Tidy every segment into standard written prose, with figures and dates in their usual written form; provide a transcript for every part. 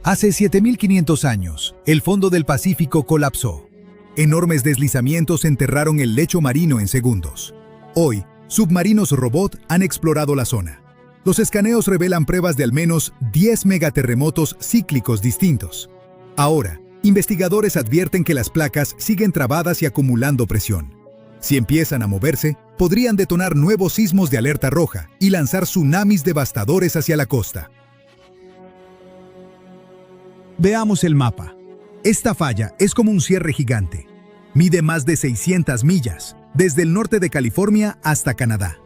Hace 7.500 años, el fondo del Pacífico colapsó. Enormes deslizamientos enterraron el lecho marino en segundos. Hoy, submarinos robot han explorado la zona. Los escaneos revelan pruebas de al menos 10 megaterremotos cíclicos distintos. Ahora, investigadores advierten que las placas siguen trabadas y acumulando presión. Si empiezan a moverse, podrían detonar nuevos sismos de alerta roja y lanzar tsunamis devastadores hacia la costa. Veamos el mapa. Esta falla es como un cierre gigante. Mide más de 600 millas, desde el norte de California hasta Canadá.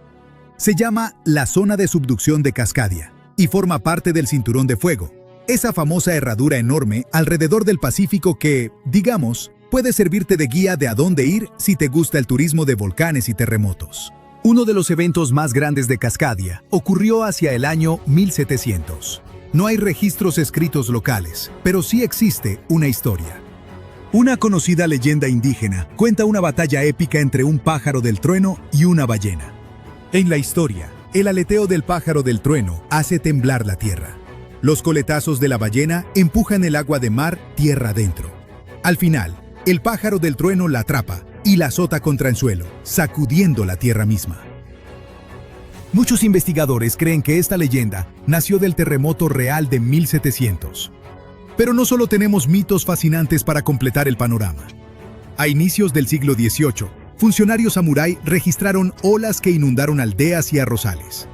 Se llama la zona de subducción de Cascadia y forma parte del Cinturón de Fuego, esa famosa herradura enorme alrededor del Pacífico que, digamos, puede servirte de guía de a dónde ir si te gusta el turismo de volcanes y terremotos. Uno de los eventos más grandes de Cascadia ocurrió hacia el año 1700. No hay registros escritos locales, pero sí existe una historia. Una conocida leyenda indígena cuenta una batalla épica entre un pájaro del trueno y una ballena. En la historia, el aleteo del pájaro del trueno hace temblar la tierra. Los coletazos de la ballena empujan el agua de mar tierra adentro. Al final, el pájaro del trueno la atrapa y la azota contra el suelo, sacudiendo la tierra misma. Muchos investigadores creen que esta leyenda nació del terremoto real de 1700. Pero no solo tenemos mitos fascinantes para completar el panorama. A inicios del siglo XVIII, funcionarios samurái registraron olas que inundaron aldeas y arrozales.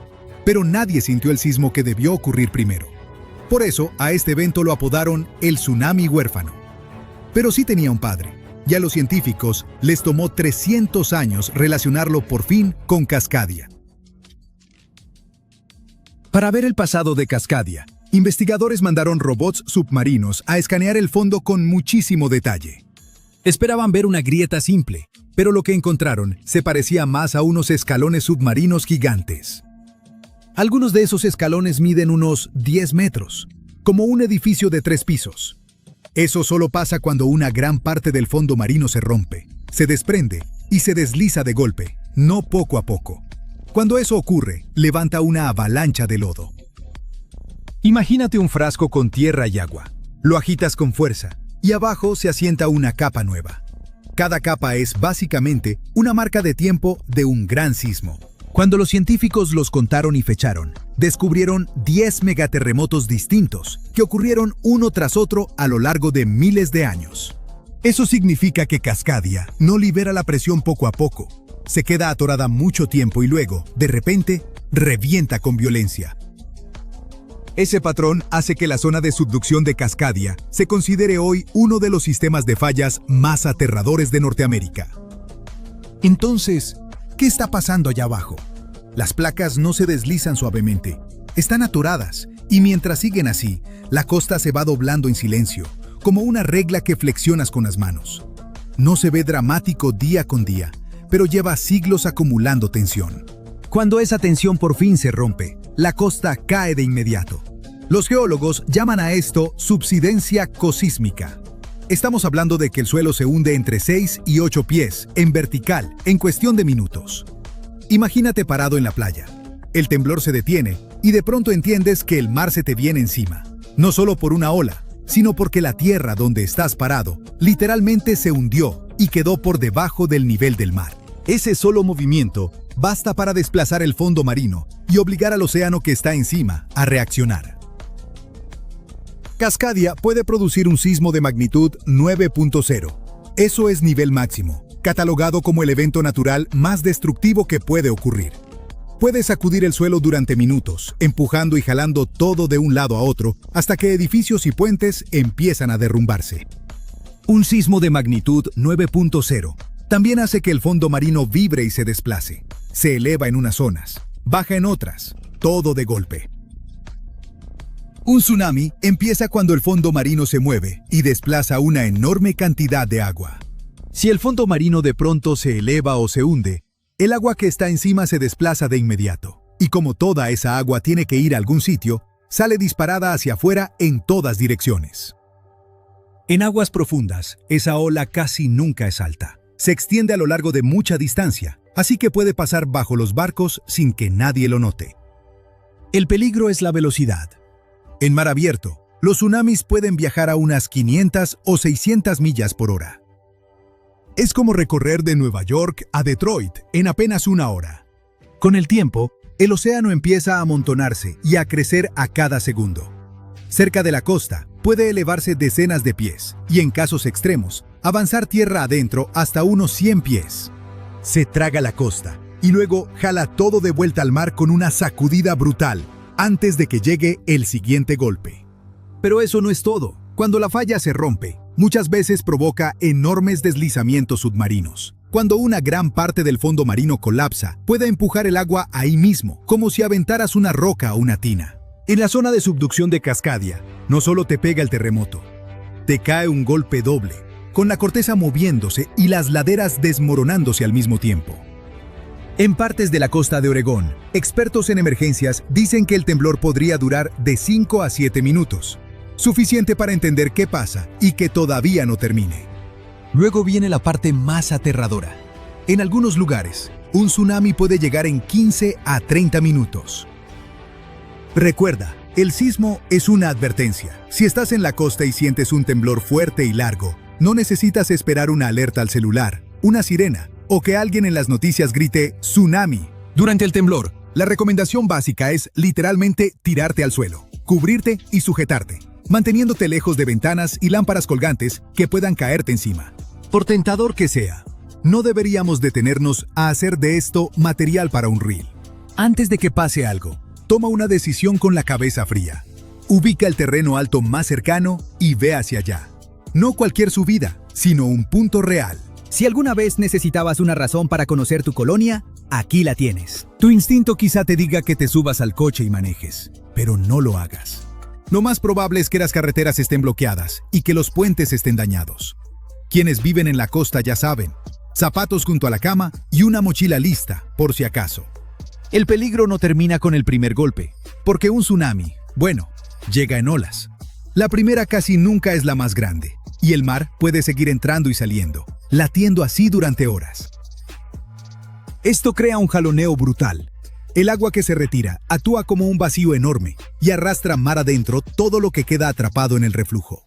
Pero nadie sintió el sismo que debió ocurrir primero. Por eso, a este evento lo apodaron el tsunami huérfano. Pero sí tenía un padre, y a los científicos les tomó 300 años relacionarlo por fin con Cascadia. Para ver el pasado de Cascadia, investigadores mandaron robots submarinos a escanear el fondo con muchísimo detalle. Esperaban ver una grieta simple, pero lo que encontraron se parecía más a unos escalones submarinos gigantes. Algunos de esos escalones miden unos 10 metros, como un edificio de 3 pisos. Eso solo pasa cuando una gran parte del fondo marino se rompe, se desprende y se desliza de golpe, no poco a poco. Cuando eso ocurre, levanta una avalancha de lodo. Imagínate un frasco con tierra y agua. Lo agitas con fuerza y abajo se asienta una capa nueva. Cada capa es básicamente una marca de tiempo de un gran sismo. Cuando los científicos los contaron y fecharon, descubrieron 10 megaterremotos distintos que ocurrieron uno tras otro a lo largo de miles de años. Eso significa que Cascadia no libera la presión poco a poco, se queda atorada mucho tiempo y luego, de repente, revienta con violencia. Ese patrón hace que la zona de subducción de Cascadia se considere hoy uno de los sistemas de fallas más aterradores de Norteamérica. Entonces, ¿qué está pasando allá abajo? Las placas no se deslizan suavemente, están atoradas, y mientras siguen así, la costa se va doblando en silencio, como una regla que flexionas con las manos. No se ve dramático día con día, pero lleva siglos acumulando tensión. Cuando esa tensión por fin se rompe, la costa cae de inmediato. Los geólogos llaman a esto subsidencia cosísmica. Estamos hablando de que el suelo se hunde entre 6 y 8 pies, en vertical, en cuestión de minutos. Imagínate parado en la playa. El temblor se detiene y de pronto entiendes que el mar se te viene encima. No solo por una ola, sino porque la tierra donde estás parado literalmente se hundió y quedó por debajo del nivel del mar. Ese solo movimiento basta para desplazar el fondo marino y obligar al océano que está encima a reaccionar. Cascadia puede producir un sismo de magnitud 9.0. Eso es nivel máximo, catalogado como el evento natural más destructivo que puede ocurrir. Puede sacudir el suelo durante minutos, empujando y jalando todo de un lado a otro, hasta que edificios y puentes empiezan a derrumbarse. Un sismo de magnitud 9.0 también hace que el fondo marino vibre y se desplace. Se eleva en unas zonas, baja en otras, todo de golpe. Un tsunami empieza cuando el fondo marino se mueve y desplaza una enorme cantidad de agua. Si el fondo marino de pronto se eleva o se hunde, el agua que está encima se desplaza de inmediato. Y como toda esa agua tiene que ir a algún sitio, sale disparada hacia afuera en todas direcciones. En aguas profundas, esa ola casi nunca es alta. Se extiende a lo largo de mucha distancia, así que puede pasar bajo los barcos sin que nadie lo note. El peligro es la velocidad. En mar abierto, Los tsunamis pueden viajar a unas 500 o 600 millas por hora. Es como recorrer de Nueva York a Detroit en apenas una hora. Con el tiempo, el océano empieza a amontonarse y a crecer a cada segundo. Cerca de la costa, puede elevarse decenas de pies y, en casos extremos, avanzar tierra adentro hasta unos 100 pies. Se traga la costa y luego jala todo de vuelta al mar con una sacudida brutal antes de que llegue el siguiente golpe. Pero eso no es todo. Cuando la falla se rompe, muchas veces provoca enormes deslizamientos submarinos. Cuando una gran parte del fondo marino colapsa, puede empujar el agua ahí mismo, como si aventaras una roca o una tina. En la zona de subducción de Cascadia, no solo te pega el terremoto, te cae un golpe doble, con la corteza moviéndose y las laderas desmoronándose al mismo tiempo. En partes de la costa de Oregón, expertos en emergencias dicen que el temblor podría durar de 5 a 7 minutos, suficiente para entender qué pasa y que todavía no termine. Luego viene la parte más aterradora. En algunos lugares, un tsunami puede llegar en 15 a 30 minutos. Recuerda, el sismo es una advertencia. Si estás en la costa y sientes un temblor fuerte y largo, no necesitas esperar una alerta al celular, una sirena, o que alguien en las noticias grite «tsunami». Durante el temblor, la recomendación básica es literalmente tirarte al suelo, cubrirte y sujetarte, manteniéndote lejos de ventanas y lámparas colgantes que puedan caerte encima. Por tentador que sea, no deberíamos detenernos a hacer de esto material para un reel. Antes de que pase algo, toma una decisión con la cabeza fría. Ubica el terreno alto más cercano y ve hacia allá. No cualquier subida, sino un punto real. Si alguna vez necesitabas una razón para conocer tu colonia, aquí la tienes. Tu instinto quizá te diga que te subas al coche y manejes, pero no lo hagas. Lo más probable es que las carreteras estén bloqueadas y que los puentes estén dañados. Quienes viven en la costa ya saben, zapatos junto a la cama y una mochila lista, por si acaso. El peligro no termina con el primer golpe, porque un tsunami, bueno, llega en olas. La primera casi nunca es la más grande, y el mar puede seguir entrando y saliendo, latiendo así durante horas. Esto crea un jaloneo brutal. El agua que se retira actúa como un vacío enorme y arrastra mar adentro todo lo que queda atrapado en el reflujo.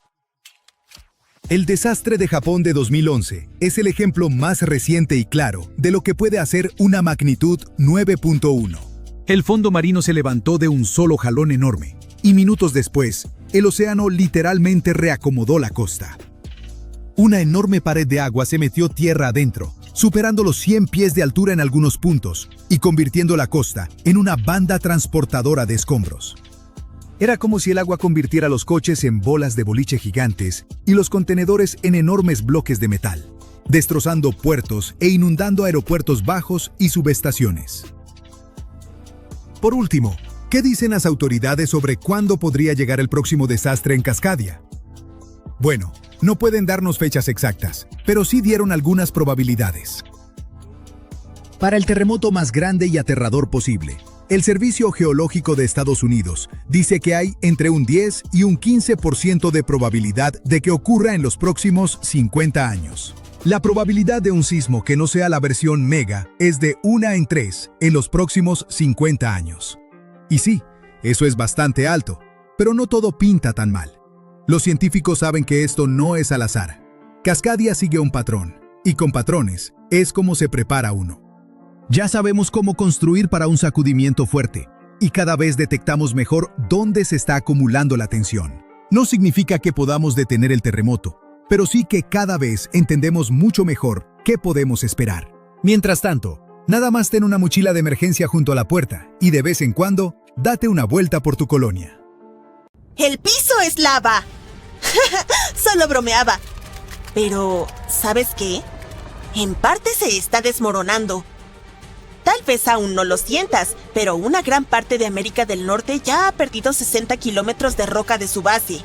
El desastre de Japón de 2011 es el ejemplo más reciente y claro de lo que puede hacer una magnitud 9.1. El fondo marino se levantó de un solo jalón enorme y minutos después, el océano literalmente reacomodó la costa. Una enorme pared de agua se metió tierra adentro, superando los 100 pies de altura en algunos puntos y convirtiendo la costa en una banda transportadora de escombros. Era como si el agua convirtiera los coches en bolas de boliche gigantes y los contenedores en enormes bloques de metal, destrozando puertos e inundando aeropuertos bajos y subestaciones. Por último, ¿qué dicen las autoridades sobre cuándo podría llegar el próximo desastre en Cascadia? Bueno, no pueden darnos fechas exactas, pero sí dieron algunas probabilidades. Para el terremoto más grande y aterrador posible, el Servicio Geológico de Estados Unidos dice que hay entre un 10 y un 15% de probabilidad de que ocurra en los próximos 50 años. La probabilidad de un sismo que no sea la versión mega es de 1 en 3 en los próximos 50 años. Y sí, eso es bastante alto, pero no todo pinta tan mal. Los científicos saben que esto no es al azar. Cascadia sigue un patrón, y con patrones es como se prepara uno. Ya sabemos cómo construir para un sacudimiento fuerte, y cada vez detectamos mejor dónde se está acumulando la tensión. No significa que podamos detener el terremoto, pero sí que cada vez entendemos mucho mejor qué podemos esperar. Mientras tanto, nada más ten una mochila de emergencia junto a la puerta, y de vez en cuando, date una vuelta por tu colonia. ¡El piso es lava! Solo bromeaba. Pero, ¿sabes qué? En parte se está desmoronando. Tal vez aún no lo sientas, pero una gran parte de América del Norte ya ha perdido 60 kilómetros de roca de su base.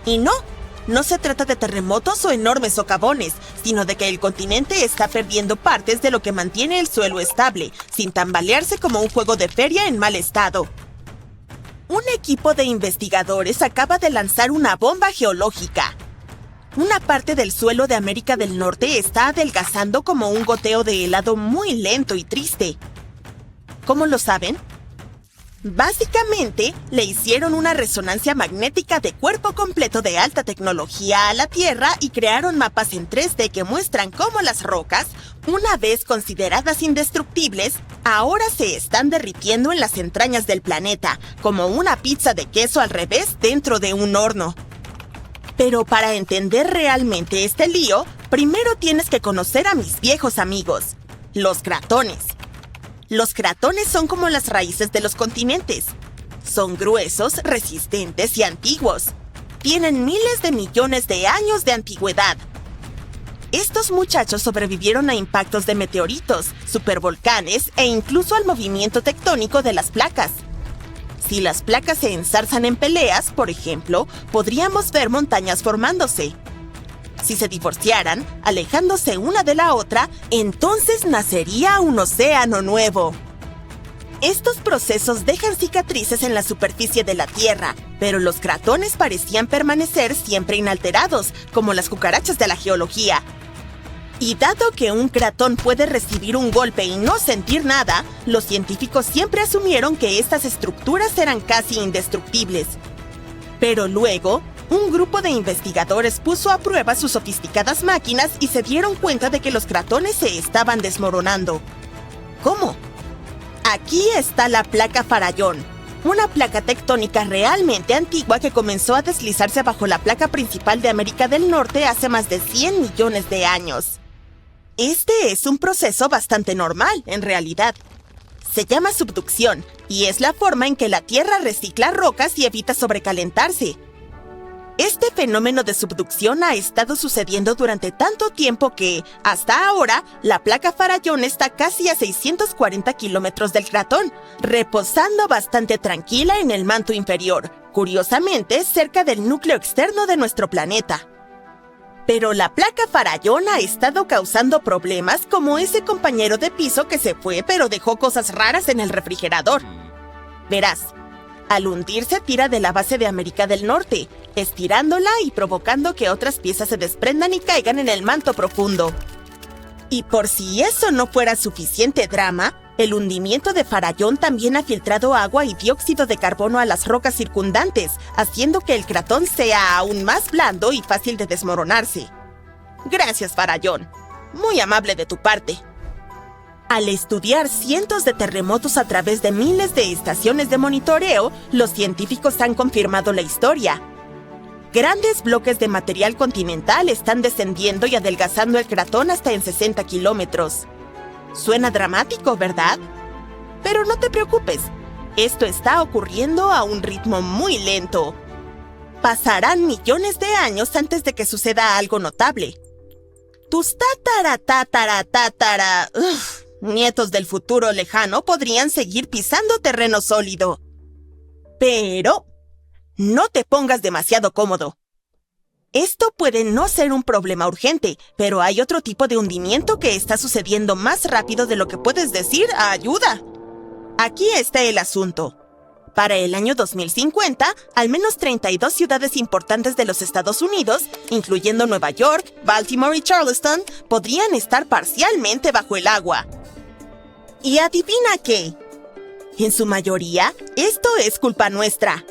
Y no se trata de terremotos o enormes socavones, sino de que el continente está perdiendo partes de lo que mantiene el suelo estable, sin tambalearse como un juego de feria en mal estado. Un equipo de investigadores acaba de lanzar una bomba geológica. Una parte del suelo de América del Norte está adelgazando como un goteo de helado muy lento y triste. ¿Cómo lo saben? Básicamente, le hicieron una resonancia magnética de cuerpo completo de alta tecnología a la Tierra y crearon mapas en 3D que muestran cómo las rocas, una vez consideradas indestructibles, ahora se están derritiendo en las entrañas del planeta, como una pizza de queso al revés dentro de un horno. Pero para entender realmente este lío, primero tienes que conocer a mis viejos amigos, los cratones. Los cratones son como las raíces de los continentes. Son gruesos, resistentes y antiguos. Tienen miles de millones de años de antigüedad. Estos muchachos sobrevivieron a impactos de meteoritos, supervolcanes e incluso al movimiento tectónico de las placas. Si las placas se enzarzan en peleas, por ejemplo, podríamos ver montañas formándose. Si se divorciaran, alejándose una de la otra, entonces nacería un océano nuevo. Estos procesos dejan cicatrices en la superficie de la Tierra, pero los cratones parecían permanecer siempre inalterados, como las cucarachas de la geología. Y dado que un cratón puede recibir un golpe y no sentir nada, los científicos siempre asumieron que estas estructuras eran casi indestructibles. Pero luego, un grupo de investigadores puso a prueba sus sofisticadas máquinas y se dieron cuenta de que los cratones se estaban desmoronando. ¿Cómo? Aquí está la placa Farallón, una placa tectónica realmente antigua que comenzó a deslizarse bajo la placa principal de América del Norte hace más de 100 millones de años. Este es un proceso bastante normal, en realidad. Se llama subducción y es la forma en que la Tierra recicla rocas y evita sobrecalentarse. Este fenómeno de subducción ha estado sucediendo durante tanto tiempo que, hasta ahora, la placa Farallón está casi a 640 kilómetros del cratón, reposando bastante tranquila en el manto inferior, curiosamente cerca del núcleo externo de nuestro planeta. Pero la placa Farallón ha estado causando problemas como ese compañero de piso que se fue pero dejó cosas raras en el refrigerador. Verás, al hundirse tira de la base de América del Norte, estirándola y provocando que otras piezas se desprendan y caigan en el manto profundo. Y por si eso no fuera suficiente drama, el hundimiento de Farallón también ha filtrado agua y dióxido de carbono a las rocas circundantes, haciendo que el cratón sea aún más blando y fácil de desmoronarse. Gracias, Farallón. Muy amable de tu parte. Al estudiar cientos de terremotos a través de miles de estaciones de monitoreo, los científicos han confirmado la historia. Grandes bloques de material continental están descendiendo y adelgazando el cratón hasta en 60 kilómetros. Suena dramático, ¿verdad? Pero no te preocupes, esto está ocurriendo a un ritmo muy lento. Pasarán millones de años antes de que suceda algo notable. Tus nietos del futuro lejano podrían seguir pisando terreno sólido. Pero no te pongas demasiado cómodo. Esto puede no ser un problema urgente, pero hay otro tipo de hundimiento que está sucediendo más rápido de lo que puedes decir ¡ayuda! Aquí está el asunto. Para el año 2050, al menos 32 ciudades importantes de los Estados Unidos, incluyendo Nueva York, Baltimore y Charleston, podrían estar parcialmente bajo el agua. ¿Y adivina qué? En su mayoría, esto es culpa nuestra.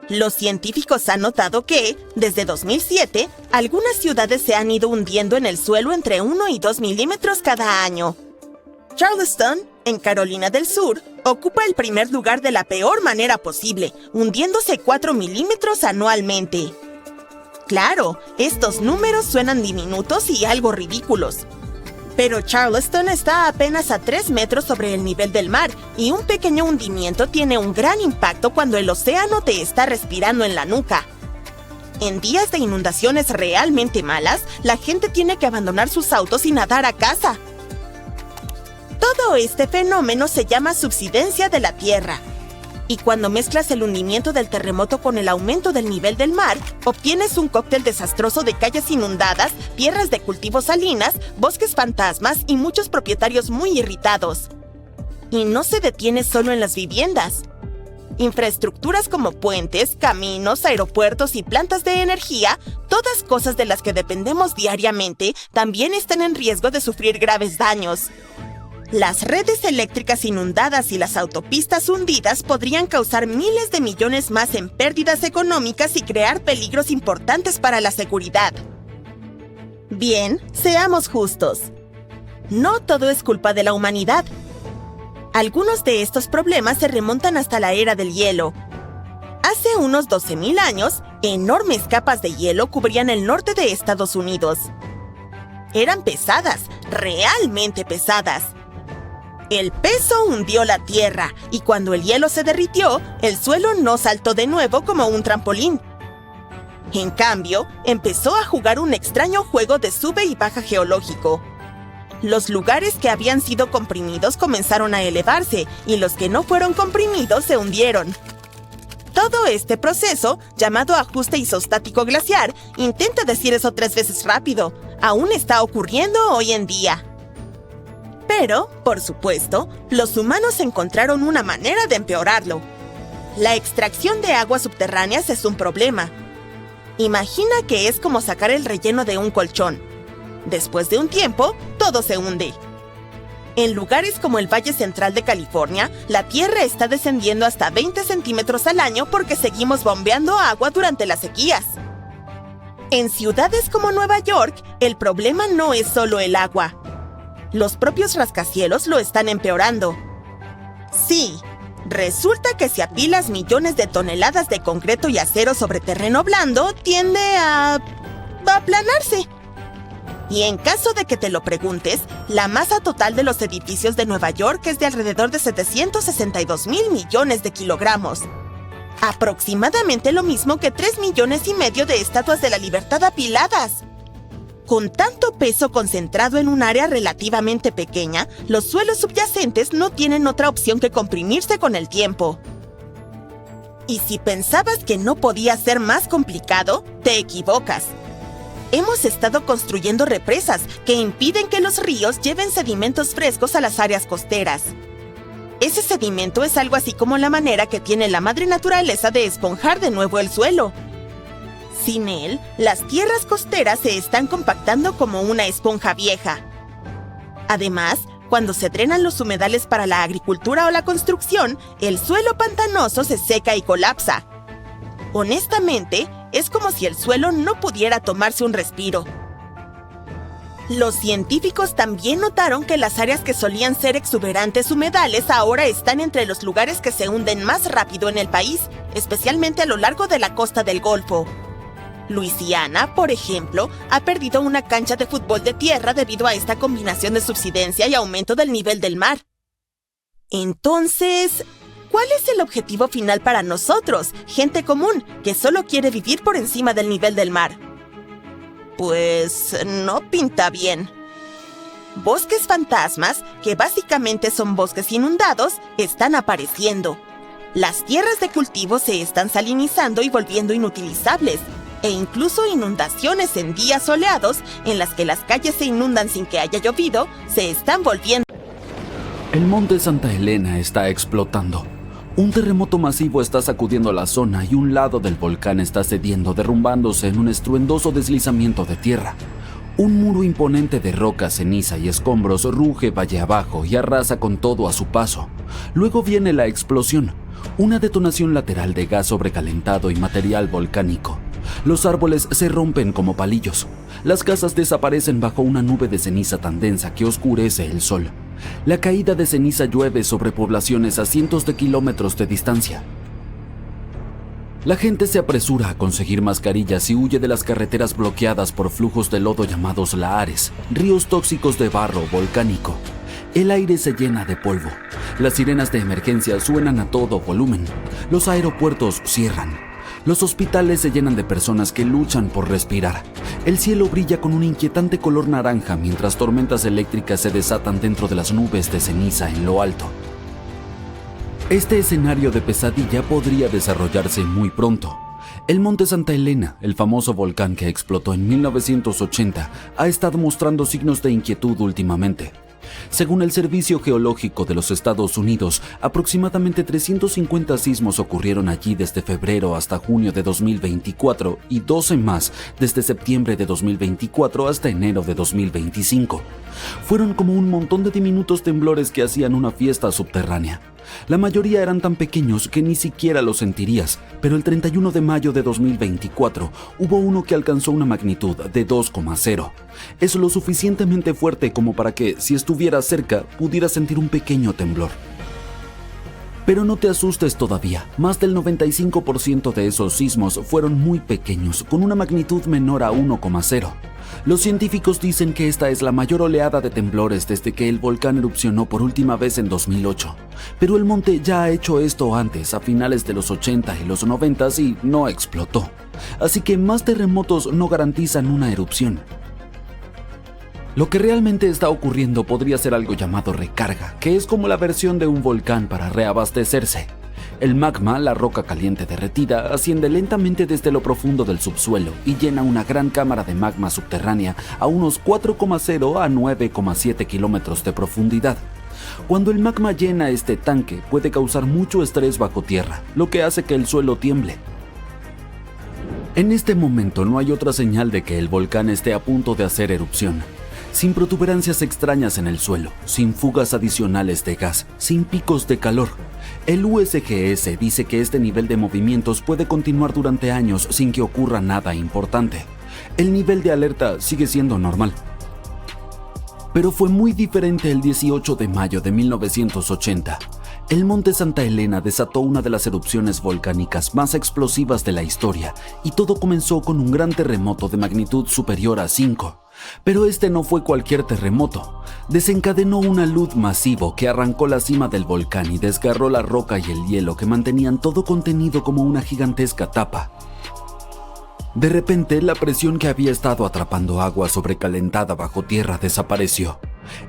Los científicos han notado que, desde 2007, algunas ciudades se han ido hundiendo en el suelo entre 1 y 2 milímetros cada año. Charleston, en Carolina del Sur, ocupa el primer lugar de la peor manera posible, hundiéndose 4 milímetros anualmente. Claro, estos números suenan diminutos y algo ridículos. Pero Charleston está apenas a 3 metros sobre el nivel del mar y un pequeño hundimiento tiene un gran impacto cuando el océano te está respirando en la nuca. En días de inundaciones realmente malas, la gente tiene que abandonar sus autos y nadar a casa. Todo este fenómeno se llama subsidencia de la Tierra. Y cuando mezclas el hundimiento del terremoto con el aumento del nivel del mar, obtienes un cóctel desastroso de calles inundadas, tierras de cultivo salinas, bosques fantasmas y muchos propietarios muy irritados. Y no se detiene solo en las viviendas. Infraestructuras como puentes, caminos, aeropuertos y plantas de energía, todas cosas de las que dependemos diariamente, también están en riesgo de sufrir graves daños. Las redes eléctricas inundadas y las autopistas hundidas podrían causar miles de millones más en pérdidas económicas y crear peligros importantes para la seguridad. Bien, seamos justos. No todo es culpa de la humanidad. Algunos de estos problemas se remontan hasta la era del hielo. Hace unos 12.000 años, enormes capas de hielo cubrían el norte de Estados Unidos. Eran pesadas, realmente pesadas. El peso hundió la tierra y cuando el hielo se derritió, el suelo no saltó de nuevo como un trampolín. En cambio, empezó a jugar un extraño juego de sube y baja geológico. Los lugares que habían sido comprimidos comenzaron a elevarse y los que no fueron comprimidos se hundieron. Todo este proceso, llamado ajuste isostático glaciar, intenta decir eso 3 veces rápido, aún está ocurriendo hoy en día. Pero, por supuesto, los humanos encontraron una manera de empeorarlo. La extracción de aguas subterráneas es un problema. Imagina que es como sacar el relleno de un colchón. Después de un tiempo, todo se hunde. En lugares como el Valle Central de California, la tierra está descendiendo hasta 20 centímetros al año porque seguimos bombeando agua durante las sequías. En ciudades como Nueva York, el problema no es solo el agua. Los propios rascacielos lo están empeorando. Sí, resulta que si apilas millones de toneladas de concreto y acero sobre terreno blando, tiende a aplanarse. Y en caso de que te lo preguntes, la masa total de los edificios de Nueva York es de alrededor de 762.000 millones de kilogramos. Aproximadamente lo mismo que 3,5 millones de estatuas de la libertad apiladas. Con tanto peso concentrado en un área relativamente pequeña, los suelos subyacentes no tienen otra opción que comprimirse con el tiempo. Y si pensabas que no podía ser más complicado, te equivocas. Hemos estado construyendo represas que impiden que los ríos lleven sedimentos frescos a las áreas costeras. Ese sedimento es algo así como la manera que tiene la madre naturaleza de esponjar de nuevo el suelo. Sin él, las tierras costeras se están compactando como una esponja vieja. Además, cuando se drenan los humedales para la agricultura o la construcción, el suelo pantanoso se seca y colapsa. Honestamente, es como si el suelo no pudiera tomarse un respiro. Los científicos también notaron que las áreas que solían ser exuberantes humedales ahora están entre los lugares que se hunden más rápido en el país, especialmente a lo largo de la costa del Golfo. Luisiana, por ejemplo, ha perdido una cancha de fútbol de tierra debido a esta combinación de subsidencia y aumento del nivel del mar. Entonces, ¿cuál es el objetivo final para nosotros, gente común, que solo quiere vivir por encima del nivel del mar? Pues no pinta bien. Bosques fantasmas, que básicamente son bosques inundados, están apareciendo. Las tierras de cultivo se están salinizando y volviendo inutilizables, e incluso inundaciones en días soleados, en las que las calles se inundan sin que haya llovido, se están volviendo. El monte Santa Elena está explotando. Un terremoto masivo está sacudiendo la zona y un lado del volcán está cediendo, derrumbándose en un estruendoso deslizamiento de tierra. Un muro imponente de roca, ceniza y escombros ruge valle abajo y arrasa con todo a su paso. Luego viene la explosión, una detonación lateral de gas sobrecalentado y material volcánico. Los árboles se rompen como palillos. Las casas desaparecen bajo una nube de ceniza tan densa que oscurece el sol. La caída de ceniza llueve sobre poblaciones a cientos de kilómetros de distancia. La gente se apresura a conseguir mascarillas y huye de las carreteras bloqueadas por flujos de lodo llamados lahares, ríos tóxicos de barro volcánico. El aire se llena de polvo. Las sirenas de emergencia suenan a todo volumen. Los aeropuertos cierran. Los hospitales se llenan de personas que luchan por respirar. El cielo brilla con un inquietante color naranja mientras tormentas eléctricas se desatan dentro de las nubes de ceniza en lo alto. Este escenario de pesadilla podría desarrollarse muy pronto. El monte Santa Elena, el famoso volcán que explotó en 1980, ha estado mostrando signos de inquietud últimamente. Según el Servicio Geológico de los Estados Unidos, aproximadamente 350 sismos ocurrieron allí desde febrero hasta junio de 2024 y 12 más desde septiembre de 2024 hasta enero de 2025. Fueron como un montón de diminutos temblores que hacían una fiesta subterránea. La mayoría eran tan pequeños que ni siquiera los sentirías, pero el 31 de mayo de 2024 hubo uno que alcanzó una magnitud de 2,0. Es lo suficientemente fuerte como para que, si estuvieras cerca, pudieras sentir un pequeño temblor. Pero no te asustes todavía, más del 95% de esos sismos fueron muy pequeños, con una magnitud menor a 1,0. Los científicos dicen que esta es la mayor oleada de temblores desde que el volcán erupcionó por última vez en 2008. Pero el monte ya ha hecho esto antes, a finales de los 80 y los 90 y no explotó. Así que más terremotos no garantizan una erupción. Lo que realmente está ocurriendo podría ser algo llamado recarga, que es como la versión de un volcán para reabastecerse. El magma, la roca caliente derretida, asciende lentamente desde lo profundo del subsuelo y llena una gran cámara de magma subterránea a unos 4,0 a 9,7 kilómetros de profundidad. Cuando el magma llena este tanque, puede causar mucho estrés bajo tierra, lo que hace que el suelo tiemble. En este momento no hay otra señal de que el volcán esté a punto de hacer erupción. Sin protuberancias extrañas en el suelo, sin fugas adicionales de gas, sin picos de calor. El USGS dice que este nivel de movimientos puede continuar durante años sin que ocurra nada importante. El nivel de alerta sigue siendo normal. Pero fue muy diferente el 18 de mayo de 1980. El monte Santa Elena desató una de las erupciones volcánicas más explosivas de la historia y todo comenzó con un gran terremoto de magnitud superior a 5. Pero este no fue cualquier terremoto. Desencadenó una luz masivo que arrancó la cima del volcán y desgarró la roca y el hielo que mantenían todo contenido como una gigantesca tapa. De repente, la presión que había estado atrapando agua sobrecalentada bajo tierra desapareció.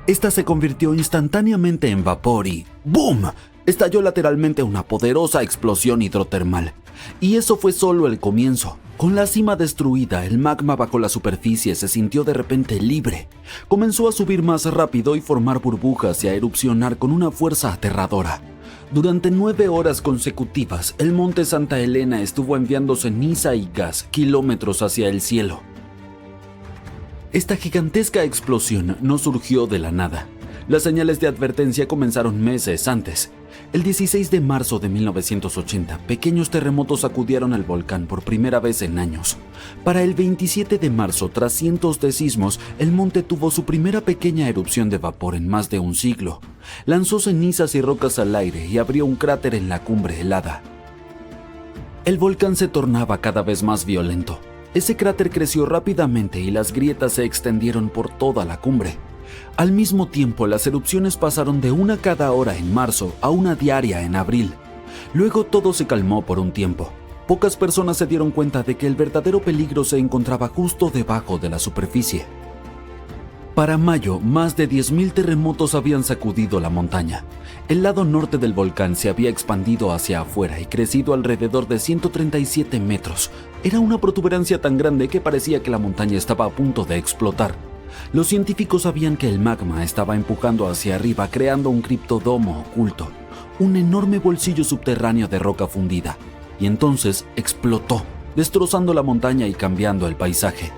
Esta se convirtió instantáneamente en vapor y ¡boom! Estalló lateralmente una poderosa explosión hidrotermal. Y eso fue solo el comienzo. Con la cima destruida, el magma bajo la superficie se sintió de repente libre. Comenzó a subir más rápido y formar burbujas y a erupcionar con una fuerza aterradora. Durante 9 horas consecutivas, el monte Santa Elena estuvo enviando ceniza y gas kilómetros hacia el cielo. Esta gigantesca explosión no surgió de la nada. Las señales de advertencia comenzaron meses antes. El 16 de marzo de 1980, pequeños terremotos sacudieron el volcán por primera vez en años. Para el 27 de marzo, tras cientos de sismos, el monte tuvo su primera pequeña erupción de vapor en más de un siglo. Lanzó cenizas y rocas al aire y abrió un cráter en la cumbre helada. El volcán se tornaba cada vez más violento. Ese cráter creció rápidamente y las grietas se extendieron por toda la cumbre. Al mismo tiempo, las erupciones pasaron de una cada hora en marzo a una diaria en abril. Luego todo se calmó por un tiempo. Pocas personas se dieron cuenta de que el verdadero peligro se encontraba justo debajo de la superficie. Para mayo, más de 10.000 terremotos habían sacudido la montaña. El lado norte del volcán se había expandido hacia afuera y crecido alrededor de 137 metros. Era una protuberancia tan grande que parecía que la montaña estaba a punto de explotar. Los científicos sabían que el magma estaba empujando hacia arriba, creando un criptodomo oculto, un enorme bolsillo subterráneo de roca fundida, y entonces explotó, destrozando la montaña y cambiando el paisaje.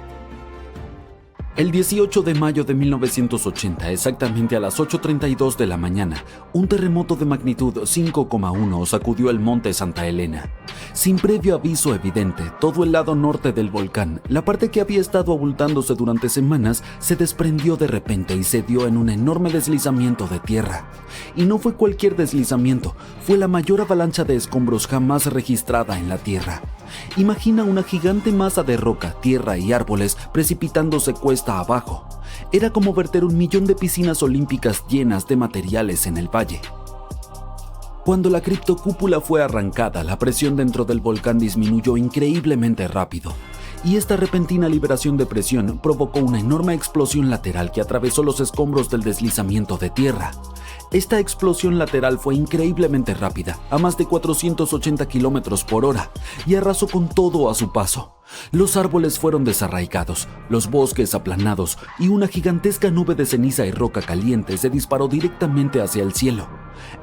El 18 de mayo de 1980, exactamente a las 8:32 de la mañana, un terremoto de magnitud 5,1 sacudió el monte Santa Elena. Sin previo aviso evidente, todo el lado norte del volcán, la parte que había estado abultándose durante semanas, se desprendió de repente y se dio en un enorme deslizamiento de tierra. Y no fue cualquier deslizamiento, fue la mayor avalancha de escombros jamás registrada en la Tierra. Imagina una gigante masa de roca, tierra y árboles precipitándose cuesta abajo. Era como verter 1 millón de piscinas olímpicas llenas de materiales en el valle. Cuando la criptocúpula fue arrancada, la presión dentro del volcán disminuyó increíblemente rápido. Y esta repentina liberación de presión provocó una enorme explosión lateral que atravesó los escombros del deslizamiento de tierra. Esta explosión lateral fue increíblemente rápida, a más de 480 kilómetros por hora, y arrasó con todo a su paso. Los árboles fueron desarraigados, los bosques aplanados, y una gigantesca nube de ceniza y roca caliente se disparó directamente hacia el cielo.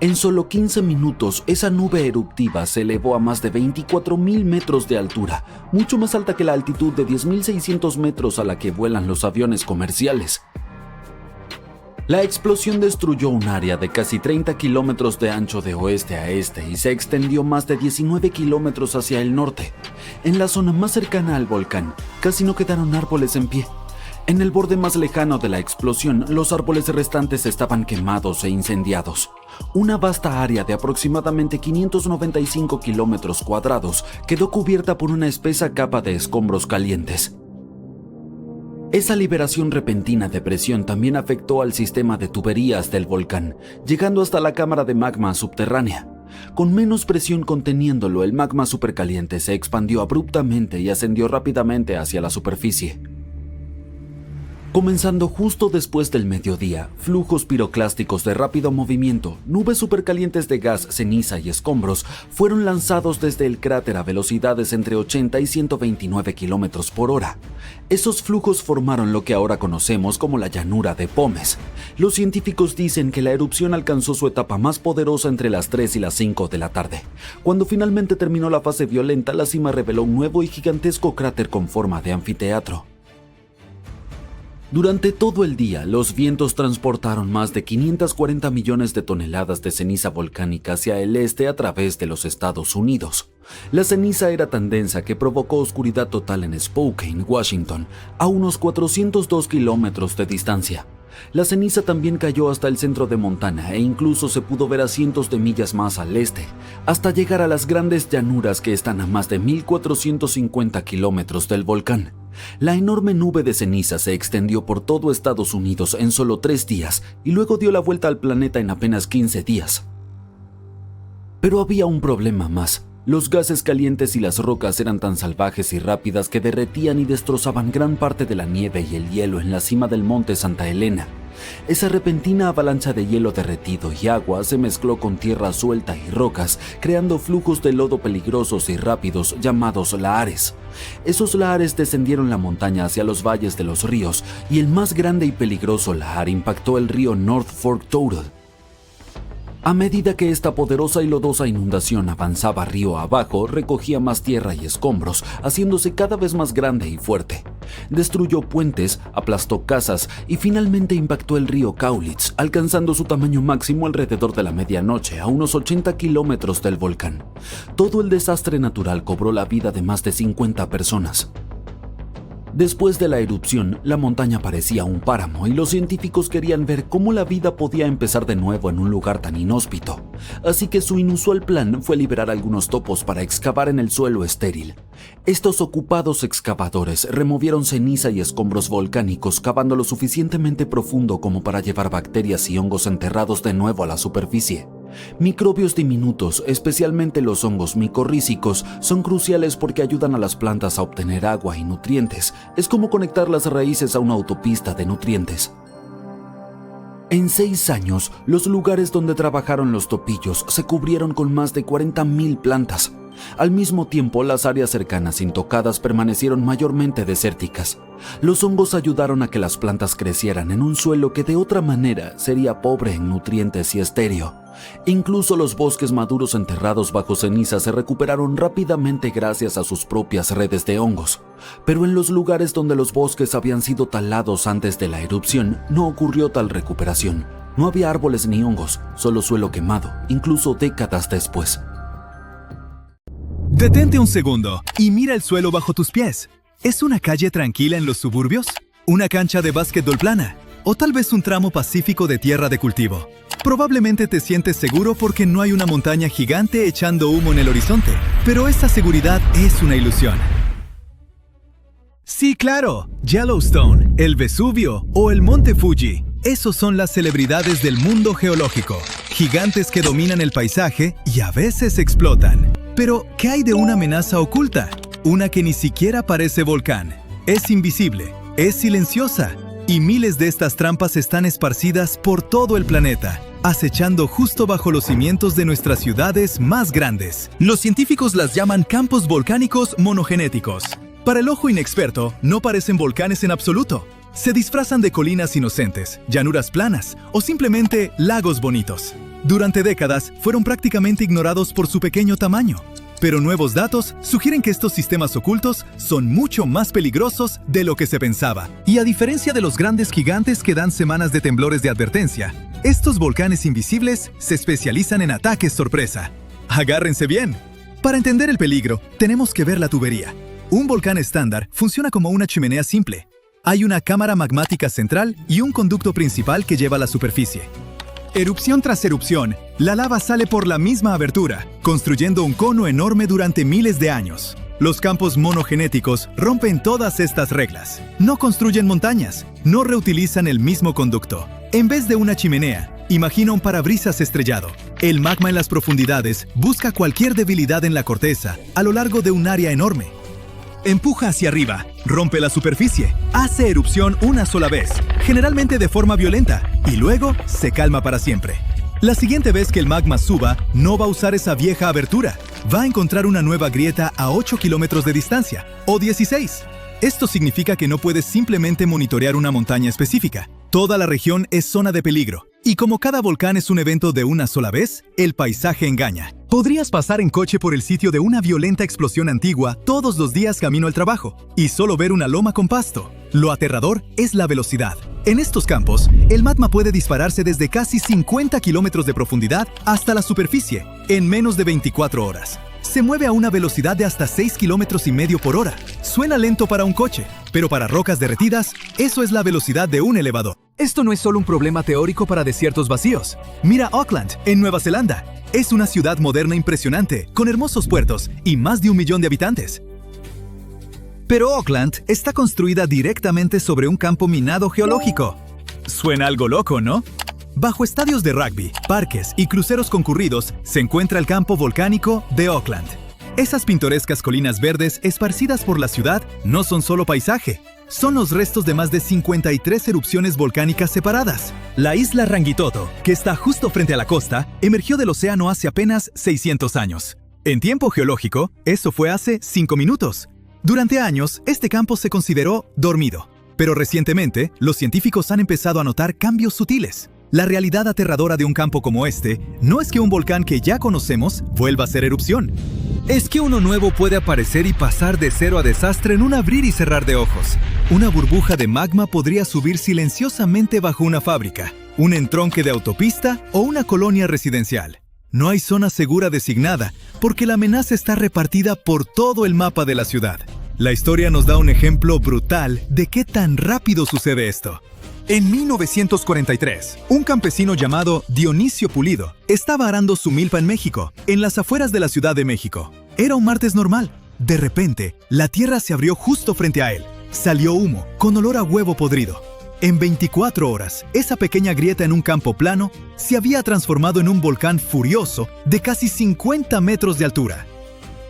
En solo 15 minutos, esa nube eruptiva se elevó a más de 24.000 metros de altura, mucho más alta que la altitud de 10.600 metros a la que vuelan los aviones comerciales. La explosión destruyó un área de casi 30 kilómetros de ancho de oeste a este y se extendió más de 19 kilómetros hacia el norte. En la zona más cercana al volcán, casi no quedaron árboles en pie. En el borde más lejano de la explosión, los árboles restantes estaban quemados e incendiados. Una vasta área de aproximadamente 595 kilómetros cuadrados quedó cubierta por una espesa capa de escombros calientes. Esa liberación repentina de presión también afectó al sistema de tuberías del volcán, llegando hasta la cámara de magma subterránea. Con menos presión conteniéndolo, el magma supercaliente se expandió abruptamente y ascendió rápidamente hacia la superficie. Comenzando justo después del mediodía, flujos piroclásticos de rápido movimiento, nubes supercalientes de gas, ceniza y escombros fueron lanzados desde el cráter a velocidades entre 80 y 129 kilómetros por hora. Esos flujos formaron lo que ahora conocemos como la llanura de Pómez. Los científicos dicen que la erupción alcanzó su etapa más poderosa entre las 3 y las 5 de la tarde. Cuando finalmente terminó la fase violenta, la cima reveló un nuevo y gigantesco cráter con forma de anfiteatro. Durante todo el día, los vientos transportaron más de 540 millones de toneladas de ceniza volcánica hacia el este a través de los Estados Unidos. La ceniza era tan densa que provocó oscuridad total en Spokane, Washington, a unos 402 kilómetros de distancia. La ceniza también cayó hasta el centro de Montana e incluso se pudo ver a cientos de millas más al este, hasta llegar a las grandes llanuras que están a más de 1.450 kilómetros del volcán. La enorme nube de ceniza se extendió por todo Estados Unidos en solo 3 días y luego dio la vuelta al planeta en apenas 15 días. Pero había un problema más. Los gases calientes y las rocas eran tan salvajes y rápidas que derretían y destrozaban gran parte de la nieve y el hielo en la cima del monte Santa Elena. Esa repentina avalancha de hielo derretido y agua se mezcló con tierra suelta y rocas, creando flujos de lodo peligrosos y rápidos llamados lahares. Esos lahares descendieron la montaña hacia los valles de los ríos y el más grande y peligroso lahar impactó el río North Fork Toutle. A medida que esta poderosa y lodosa inundación avanzaba río abajo, recogía más tierra y escombros, haciéndose cada vez más grande y fuerte. Destruyó puentes, aplastó casas y finalmente impactó el río Cowlitz, alcanzando su tamaño máximo alrededor de la medianoche, a unos 80 kilómetros del volcán. Todo el desastre natural cobró la vida de más de 50 personas. Después de la erupción, la montaña parecía un páramo y los científicos querían ver cómo la vida podía empezar de nuevo en un lugar tan inhóspito. Así que su inusual plan fue liberar algunos topos para excavar en el suelo estéril. Estos ocupados excavadores removieron ceniza y escombros volcánicos cavando lo suficientemente profundo como para llevar bacterias y hongos enterrados de nuevo a la superficie. Microbios diminutos, especialmente los hongos micorrízicos, son cruciales porque ayudan a las plantas a obtener agua y nutrientes. Es como conectar las raíces a una autopista de nutrientes. En 6 años, los lugares donde trabajaron los topillos se cubrieron con más de 40.000 plantas. Al mismo tiempo, las áreas cercanas intocadas permanecieron mayormente desérticas. Los hongos ayudaron a que las plantas crecieran en un suelo que de otra manera sería pobre en nutrientes y estéril. Incluso los bosques maduros enterrados bajo ceniza se recuperaron rápidamente gracias a sus propias redes de hongos. Pero en los lugares donde los bosques habían sido talados antes de la erupción, no ocurrió tal recuperación. No había árboles ni hongos, solo suelo quemado, incluso décadas después. Detente un segundo y mira el suelo bajo tus pies. ¿Es una calle tranquila en los suburbios? ¿Una cancha de básquetbol plana? ¿O tal vez un tramo pacífico de tierra de cultivo? Probablemente te sientes seguro porque no hay una montaña gigante echando humo en el horizonte, pero esta seguridad es una ilusión. Sí, claro, Yellowstone, el Vesubio o el Monte Fuji. Esos son las celebridades del mundo geológico, gigantes que dominan el paisaje y a veces explotan. Pero, ¿qué hay de una amenaza oculta? Una que ni siquiera parece volcán. Es invisible, es silenciosa, y miles de estas trampas están esparcidas por todo el planeta. acechando justo bajo los cimientos de nuestras ciudades más grandes. Los científicos las llaman campos volcánicos monogenéticos. Para el ojo inexperto, no parecen volcanes en absoluto. Se disfrazan de colinas inocentes, llanuras planas o simplemente lagos bonitos. Durante décadas, fueron prácticamente ignorados por su pequeño tamaño. Pero nuevos datos sugieren que estos sistemas ocultos son mucho más peligrosos de lo que se pensaba. Y a diferencia de los grandes gigantes que dan semanas de temblores de advertencia, estos volcanes invisibles se especializan en ataques sorpresa. ¡Agárrense bien! Para entender el peligro, tenemos que ver la tubería. Un volcán estándar funciona como una chimenea simple. Hay una cámara magmática central y un conducto principal que lleva a la superficie. Erupción tras erupción, la lava sale por la misma abertura, construyendo un cono enorme durante miles de años. Los campos monogenéticos rompen todas estas reglas. No construyen montañas, no reutilizan el mismo conducto. En vez de una chimenea, imagina un parabrisas estrellado. El magma en las profundidades busca cualquier debilidad en la corteza a lo largo de un área enorme. Empuja hacia arriba, rompe la superficie, hace erupción una sola vez, generalmente de forma violenta, y luego se calma para siempre. La siguiente vez que el magma suba, no va a usar esa vieja abertura, va a encontrar una nueva grieta a 8 kilómetros de distancia, o 16. Esto significa que no puedes simplemente monitorear una montaña específica. Toda la región es zona de peligro. Y como cada volcán es un evento de una sola vez, el paisaje engaña. Podrías pasar en coche por el sitio de una violenta explosión antigua todos los días camino al trabajo, y solo ver una loma con pasto. Lo aterrador es la velocidad. En estos campos, el magma puede dispararse desde casi 50 kilómetros de profundidad hasta la superficie, en menos de 24 horas. Se mueve a una velocidad de hasta 6,5 kilómetros por hora. Suena lento para un coche, pero para rocas derretidas, eso es la velocidad de un elevador. Esto no es solo un problema teórico para desiertos vacíos. Mira Auckland, en Nueva Zelanda. Es una ciudad moderna impresionante, con hermosos puertos y más de 1 millón de habitantes. Pero Auckland está construida directamente sobre un campo minado geológico. Suena algo loco, ¿no? Bajo estadios de rugby, parques y cruceros concurridos se encuentra el campo volcánico de Auckland. Esas pintorescas colinas verdes esparcidas por la ciudad no son solo paisaje, son los restos de más de 53 erupciones volcánicas separadas. La isla Rangitoto, que está justo frente a la costa, emergió del océano hace apenas 600 años. En tiempo geológico, eso fue hace 5 minutos. Durante años, este campo se consideró dormido, pero recientemente los científicos han empezado a notar cambios sutiles. La realidad aterradora de un campo como este no es que un volcán que ya conocemos vuelva a hacer erupción. Es que uno nuevo puede aparecer y pasar de cero a desastre en un abrir y cerrar de ojos. Una burbuja de magma podría subir silenciosamente bajo una fábrica, un entronque de autopista o una colonia residencial. No hay zona segura designada, porque la amenaza está repartida por todo el mapa de la ciudad. La historia nos da un ejemplo brutal de qué tan rápido sucede esto. En 1943, un campesino llamado Dionisio Pulido estaba arando su milpa en México, en las afueras de la Ciudad de México. Era un martes normal. De repente, la tierra se abrió justo frente a él. Salió humo, con olor a huevo podrido. En 24 horas, esa pequeña grieta en un campo plano se había transformado en un volcán furioso de casi 50 metros de altura.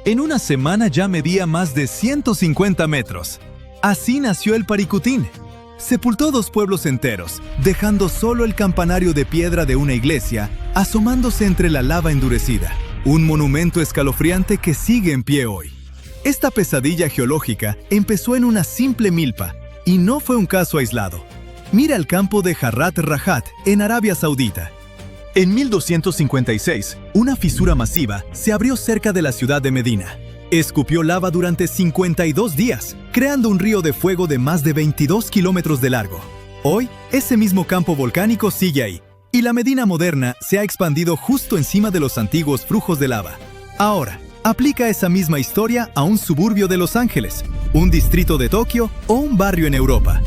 En una semana ya medía más de 150 metros. Así nació el Paricutín. Sepultó 2 pueblos enteros, dejando solo el campanario de piedra de una iglesia asomándose entre la lava endurecida. Un monumento escalofriante que sigue en pie hoy. Esta pesadilla geológica empezó en una simple milpa, y no fue un caso aislado. Mira el campo de Jarrat Rajat, en Arabia Saudita. En 1256, una fisura masiva se abrió cerca de la ciudad de Medina. Escupió lava durante 52 días, creando un río de fuego de más de 22 kilómetros de largo. Hoy, ese mismo campo volcánico sigue ahí, y la Medina moderna se ha expandido justo encima de los antiguos flujos de lava. Ahora, aplica esa misma historia a un suburbio de Los Ángeles, un distrito de Tokio o un barrio en Europa.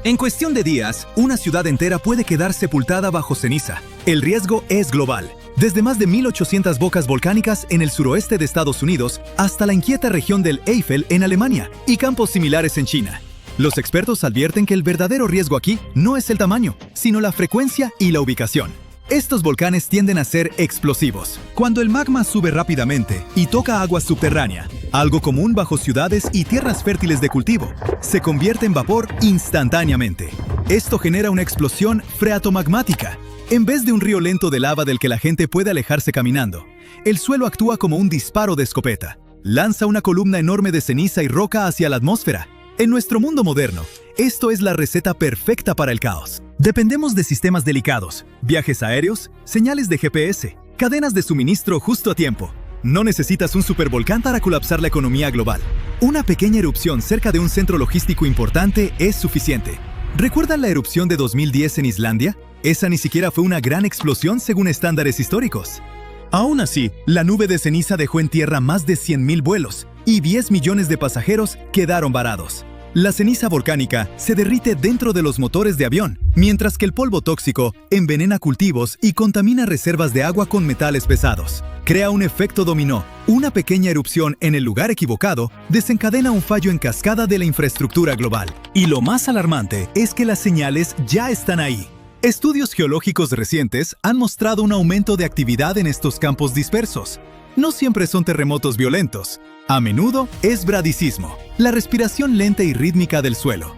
En cuestión de días, una ciudad entera puede quedar sepultada bajo ceniza. El riesgo es global. Desde más de 1,800 bocas volcánicas en el suroeste de Estados Unidos hasta la inquieta región del Eifel en Alemania y campos similares en China. Los expertos advierten que el verdadero riesgo aquí no es el tamaño, sino la frecuencia y la ubicación. Estos volcanes tienden a ser explosivos. Cuando el magma sube rápidamente y toca agua subterránea, algo común bajo ciudades y tierras fértiles de cultivo, se convierte en vapor instantáneamente. Esto genera una explosión freatomagmática. En vez de un río lento de lava del que la gente puede alejarse caminando, el suelo actúa como un disparo de escopeta. Lanza una columna enorme de ceniza y roca hacia la atmósfera. En nuestro mundo moderno, esto es la receta perfecta para el caos. Dependemos de sistemas delicados, viajes aéreos, señales de GPS, cadenas de suministro justo a tiempo. No necesitas un supervolcán para colapsar la economía global. Una pequeña erupción cerca de un centro logístico importante es suficiente. ¿Recuerdan la erupción de 2010 en Islandia? Esa ni siquiera fue una gran explosión según estándares históricos. Aún así, la nube de ceniza dejó en tierra más de 100.000 vuelos y 10 millones de pasajeros quedaron varados. La ceniza volcánica se derrite dentro de los motores de avión, mientras que el polvo tóxico envenena cultivos y contamina reservas de agua con metales pesados. Crea un efecto dominó. Una pequeña erupción en el lugar equivocado desencadena un fallo en cascada de la infraestructura global. Y lo más alarmante es que las señales ya están ahí. Estudios geológicos recientes han mostrado un aumento de actividad en estos campos dispersos. No siempre son terremotos violentos. A menudo es bradicismo, la respiración lenta y rítmica del suelo.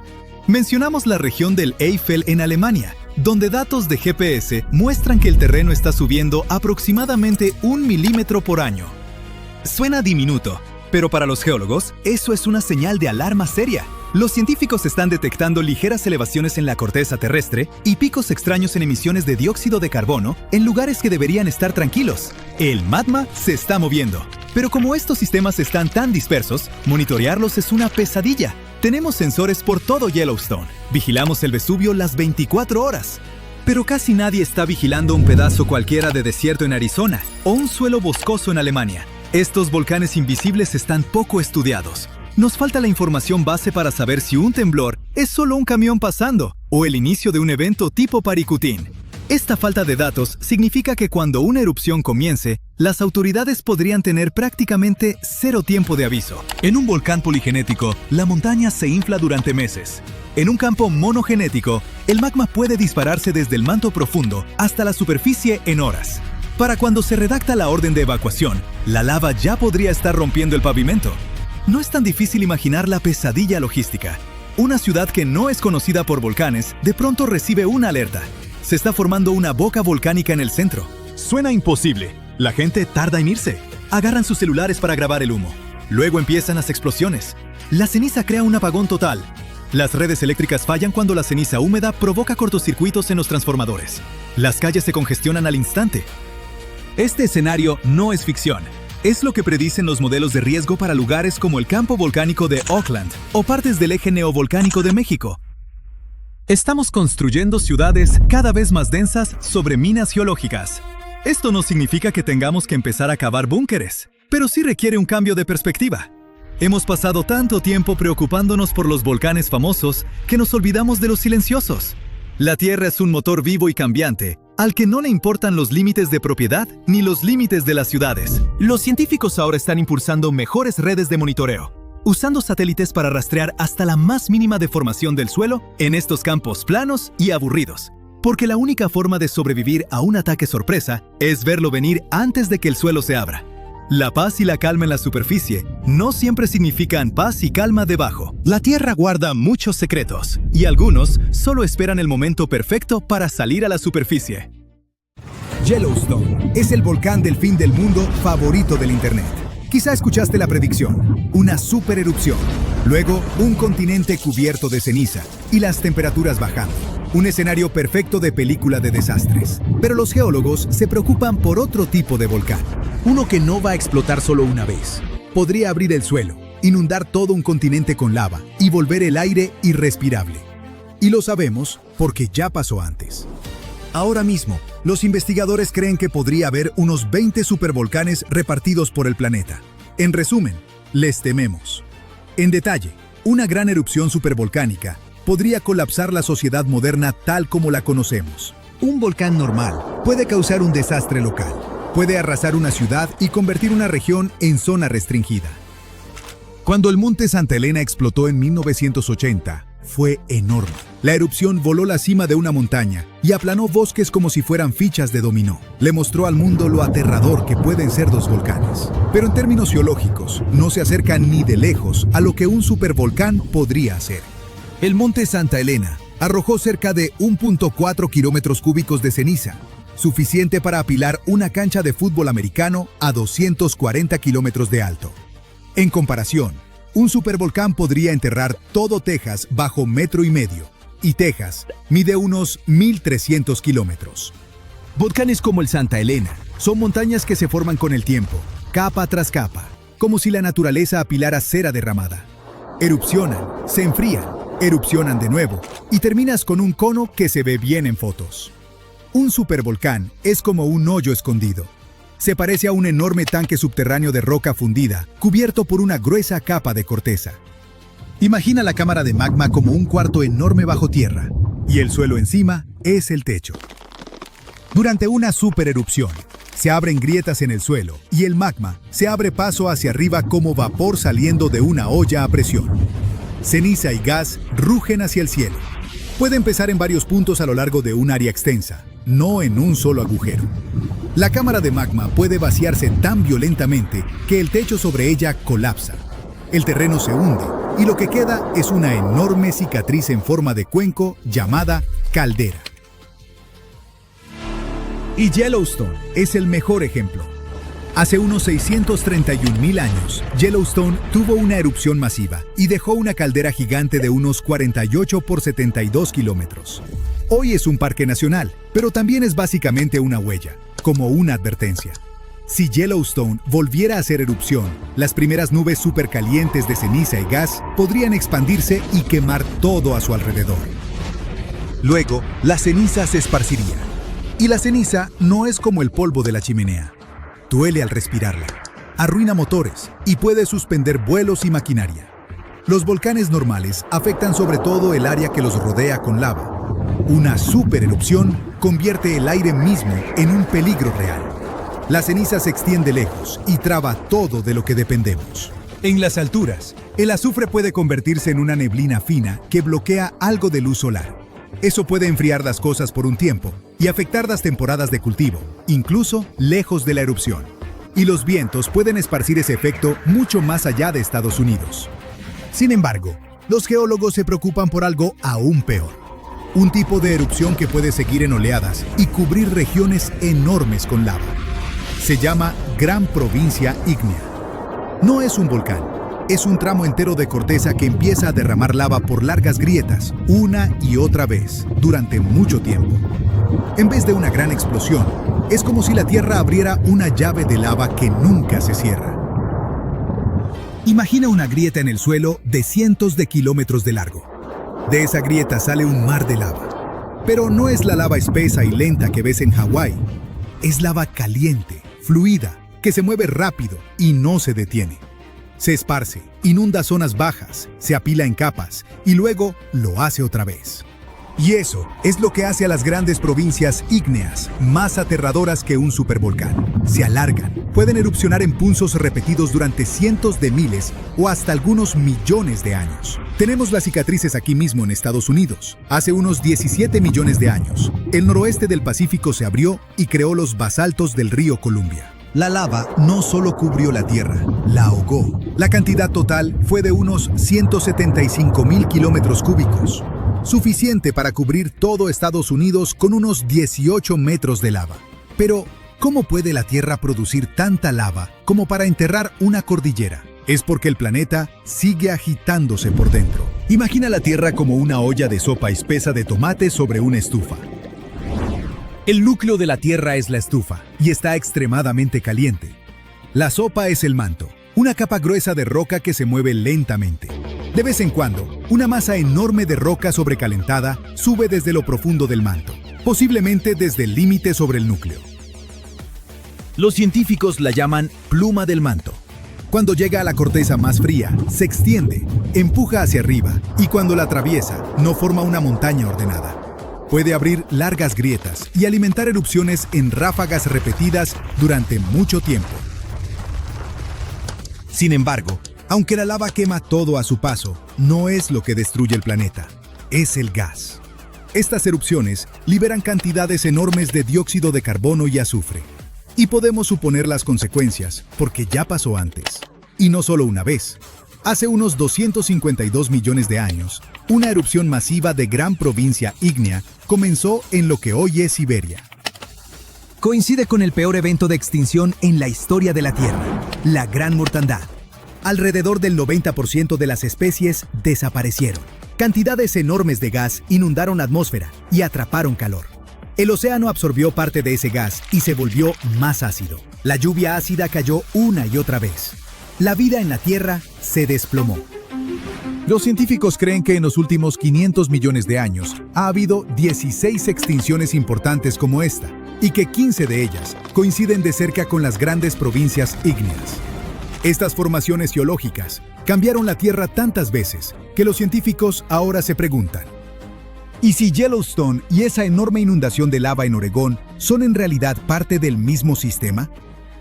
Mencionamos la región del Eifel en Alemania, donde datos de GPS muestran que el terreno está subiendo aproximadamente 1 milímetro por año. Suena diminuto, pero para los geólogos, eso es una señal de alarma seria. Los científicos están detectando ligeras elevaciones en la corteza terrestre y picos extraños en emisiones de dióxido de carbono en lugares que deberían estar tranquilos. El magma se está moviendo. Pero como estos sistemas están tan dispersos, monitorearlos es una pesadilla. Tenemos sensores por todo Yellowstone. Vigilamos el Vesubio las 24 horas. Pero casi nadie está vigilando un pedazo cualquiera de desierto en Arizona o un suelo boscoso en Alemania. Estos volcanes invisibles están poco estudiados. Nos falta la información base para saber si un temblor es solo un camión pasando o el inicio de un evento tipo Paricutín. Esta falta de datos significa que cuando una erupción comience, las autoridades podrían tener prácticamente cero tiempo de aviso. En un volcán poligenético, la montaña se infla durante meses. En un campo monogenético, el magma puede dispararse desde el manto profundo hasta la superficie en horas. Para cuando se redacta la orden de evacuación, la lava ya podría estar rompiendo el pavimento. No es tan difícil imaginar la pesadilla logística. Una ciudad que no es conocida por volcanes, de pronto recibe una alerta. Se está formando una boca volcánica en el centro. Suena imposible. La gente tarda en irse. Agarran sus celulares para grabar el humo. Luego empiezan las explosiones. La ceniza crea un apagón total. Las redes eléctricas fallan cuando la ceniza húmeda provoca cortocircuitos en los transformadores. Las calles se congestionan al instante. Este escenario no es ficción. Es lo que predicen los modelos de riesgo para lugares como el campo volcánico de Oakland o partes del eje neovolcánico de México. Estamos construyendo ciudades cada vez más densas sobre minas geológicas. Esto no significa que tengamos que empezar a cavar búnkeres, pero sí requiere un cambio de perspectiva. Hemos pasado tanto tiempo preocupándonos por los volcanes famosos que nos olvidamos de los silenciosos. La Tierra es un motor vivo y cambiante, al que no le importan los límites de propiedad ni los límites de las ciudades. Los científicos ahora están impulsando mejores redes de monitoreo, usando satélites para rastrear hasta la más mínima deformación del suelo en estos campos planos y aburridos. Porque la única forma de sobrevivir a un ataque sorpresa es verlo venir antes de que el suelo se abra. La paz y la calma en la superficie no siempre significan paz y calma debajo. La Tierra guarda muchos secretos, y algunos solo esperan el momento perfecto para salir a la superficie. Yellowstone es el volcán del fin del mundo favorito del Internet. Quizá escuchaste la predicción, una supererupción, luego un continente cubierto de ceniza y las temperaturas bajando. Un escenario perfecto de película de desastres. Pero los geólogos se preocupan por otro tipo de volcán. Uno que no va a explotar solo una vez. Podría abrir el suelo, inundar todo un continente con lava y volver el aire irrespirable. Y lo sabemos porque ya pasó antes. Ahora mismo, los investigadores creen que podría haber unos 20 supervolcanes repartidos por el planeta. En resumen, les tememos. En detalle, una gran erupción supervolcánica podría colapsar la sociedad moderna tal como la conocemos. Un volcán normal puede causar un desastre local, puede arrasar una ciudad y convertir una región en zona restringida. Cuando el monte Santa Elena explotó en 1980, fue enorme. La erupción voló la cima de una montaña y aplanó bosques como si fueran fichas de dominó. Le mostró al mundo lo aterrador que pueden ser los volcanes. Pero en términos geológicos, no se acercan ni de lejos a lo que un supervolcán podría hacer. El monte Santa Elena arrojó cerca de 1.4 kilómetros cúbicos de ceniza, suficiente para apilar una cancha de fútbol americano a 240 kilómetros de alto. En comparación, un supervolcán podría enterrar todo Texas bajo 1,5 metros, y Texas mide unos 1.300 kilómetros. Volcanes como el Santa Elena son montañas que se forman con el tiempo, capa tras capa, como si la naturaleza apilara cera derramada. Erupcionan, se enfrían, erupcionan de nuevo, y terminas con un cono que se ve bien en fotos. Un supervolcán es como un hoyo escondido. Se parece a un enorme tanque subterráneo de roca fundida, cubierto por una gruesa capa de corteza. Imagina la cámara de magma como un cuarto enorme bajo tierra, y el suelo encima es el techo. Durante una supererupción, se abren grietas en el suelo y el magma se abre paso hacia arriba como vapor saliendo de una olla a presión. Ceniza y gas rugen hacia el cielo. Puede empezar en varios puntos a lo largo de un área extensa, no en un solo agujero. La cámara de magma puede vaciarse tan violentamente que el techo sobre ella colapsa. El terreno se hunde y lo que queda es una enorme cicatriz en forma de cuenco llamada caldera. Y Yellowstone es el mejor ejemplo. Hace unos 631,000 años, Yellowstone tuvo una erupción masiva y dejó una caldera gigante de unos 48 por 72 kilómetros. Hoy es un parque nacional, pero también es básicamente una huella, como una advertencia. Si Yellowstone volviera a hacer erupción, las primeras nubes supercalientes de ceniza y gas podrían expandirse y quemar todo a su alrededor. Luego, la ceniza se esparciría. Y la ceniza no es como el polvo de la chimenea. Duele al respirarla, arruina motores y puede suspender vuelos y maquinaria. Los volcanes normales afectan sobre todo el área que los rodea con lava. Una supererupción convierte el aire mismo en un peligro real. La ceniza se extiende lejos y traba todo de lo que dependemos. En las alturas, el azufre puede convertirse en una neblina fina que bloquea algo de luz solar. Eso puede enfriar las cosas por un tiempo y afectar las temporadas de cultivo, incluso lejos de la erupción. Y los vientos pueden esparcir ese efecto mucho más allá de Estados Unidos. Sin embargo, los geólogos se preocupan por algo aún peor. Un tipo de erupción que puede seguir en oleadas y cubrir regiones enormes con lava. Se llama Gran Provincia Ígnea. No es un volcán. Es un tramo entero de corteza que empieza a derramar lava por largas grietas, una y otra vez, durante mucho tiempo. En vez de una gran explosión, es como si la Tierra abriera una llave de lava que nunca se cierra. Imagina una grieta en el suelo de cientos de kilómetros de largo. De esa grieta sale un mar de lava. Pero no es la lava espesa y lenta que ves en Hawái. Es lava caliente, fluida, que se mueve rápido y no se detiene. Se esparce, inunda zonas bajas, se apila en capas y luego lo hace otra vez. Y eso es lo que hace a las grandes provincias ígneas más aterradoras que un supervolcán. Se alargan, pueden erupcionar en punzos repetidos durante cientos de miles o hasta algunos millones de años. Tenemos las cicatrices aquí mismo en Estados Unidos. Hace unos 17 millones de años, el noroeste del Pacífico se abrió y creó los basaltos del río Columbia. La lava no solo cubrió la Tierra, la ahogó. La cantidad total fue de unos 175,000 kilómetros cúbicos, suficiente para cubrir todo Estados Unidos con unos 18 metros de lava. Pero, ¿cómo puede la Tierra producir tanta lava como para enterrar una cordillera? Es porque el planeta sigue agitándose por dentro. Imagina la Tierra como una olla de sopa espesa de tomate sobre una estufa. El núcleo de la Tierra es la estufa y está extremadamente caliente. La sopa es el manto, una capa gruesa de roca que se mueve lentamente. De vez en cuando, una masa enorme de roca sobrecalentada sube desde lo profundo del manto, posiblemente desde el límite sobre el núcleo. Los científicos la llaman pluma del manto. Cuando llega a la corteza más fría, se extiende, empuja hacia arriba y cuando la atraviesa, no forma una montaña ordenada. Puede abrir largas grietas y alimentar erupciones en ráfagas repetidas durante mucho tiempo. Sin embargo, aunque la lava quema todo a su paso, no es lo que destruye el planeta, es el gas. Estas erupciones liberan cantidades enormes de dióxido de carbono y azufre. Y podemos suponer las consecuencias, porque ya pasó antes. Y no solo una vez. Hace unos 252 millones de años, una erupción masiva de gran provincia ígnea comenzó en lo que hoy es Siberia. Coincide con el peor evento de extinción en la historia de la Tierra, la Gran Mortandad. Alrededor del 90% de las especies desaparecieron. Cantidades enormes de gas inundaron la atmósfera y atraparon calor. El océano absorbió parte de ese gas y se volvió más ácido. La lluvia ácida cayó una y otra vez. La vida en la Tierra se desplomó. Los científicos creen que en los últimos 500 millones de años ha habido 16 extinciones importantes como esta, y que 15 de ellas coinciden de cerca con las grandes provincias ígneas. Estas formaciones geológicas cambiaron la Tierra tantas veces que los científicos ahora se preguntan: ¿y si Yellowstone y esa enorme inundación de lava en Oregón son en realidad parte del mismo sistema?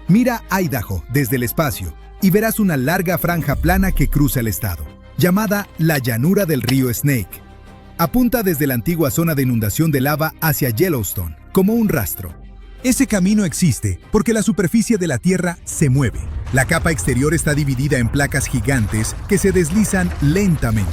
Mira Idaho desde el espacio y verás una larga franja plana que cruza el estado, llamada la llanura del río Snake. Apunta desde la antigua zona de inundación de lava hacia Yellowstone, como un rastro. Ese camino existe porque la superficie de la Tierra se mueve. La capa exterior está dividida en placas gigantes que se deslizan lentamente.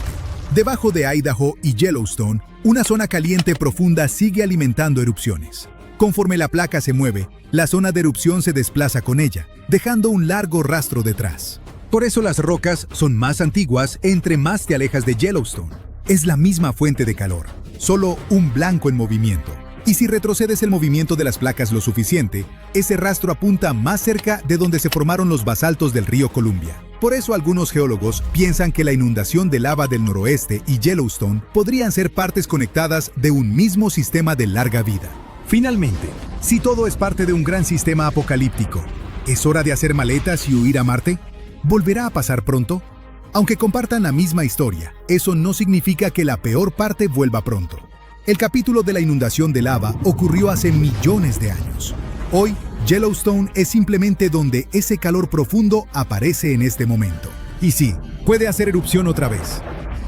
Debajo de Idaho y Yellowstone, una zona caliente profunda sigue alimentando erupciones. Conforme la placa se mueve, la zona de erupción se desplaza con ella, dejando un largo rastro detrás. Por eso las rocas son más antiguas entre más te alejas de Yellowstone. Es la misma fuente de calor, solo un blanco en movimiento. Y si retrocedes el movimiento de las placas lo suficiente, ese rastro apunta más cerca de donde se formaron los basaltos del río Columbia. Por eso algunos geólogos piensan que la inundación de lava del noroeste y Yellowstone podrían ser partes conectadas de un mismo sistema de larga vida. Finalmente, si todo es parte de un gran sistema apocalíptico, ¿es hora de hacer maletas y huir a Marte? ¿Volverá a pasar pronto? Aunque compartan la misma historia, eso no significa que la peor parte vuelva pronto. El capítulo de la inundación de lava ocurrió hace millones de años. Hoy, Yellowstone es simplemente donde ese calor profundo aparece en este momento. Y sí, puede hacer erupción otra vez.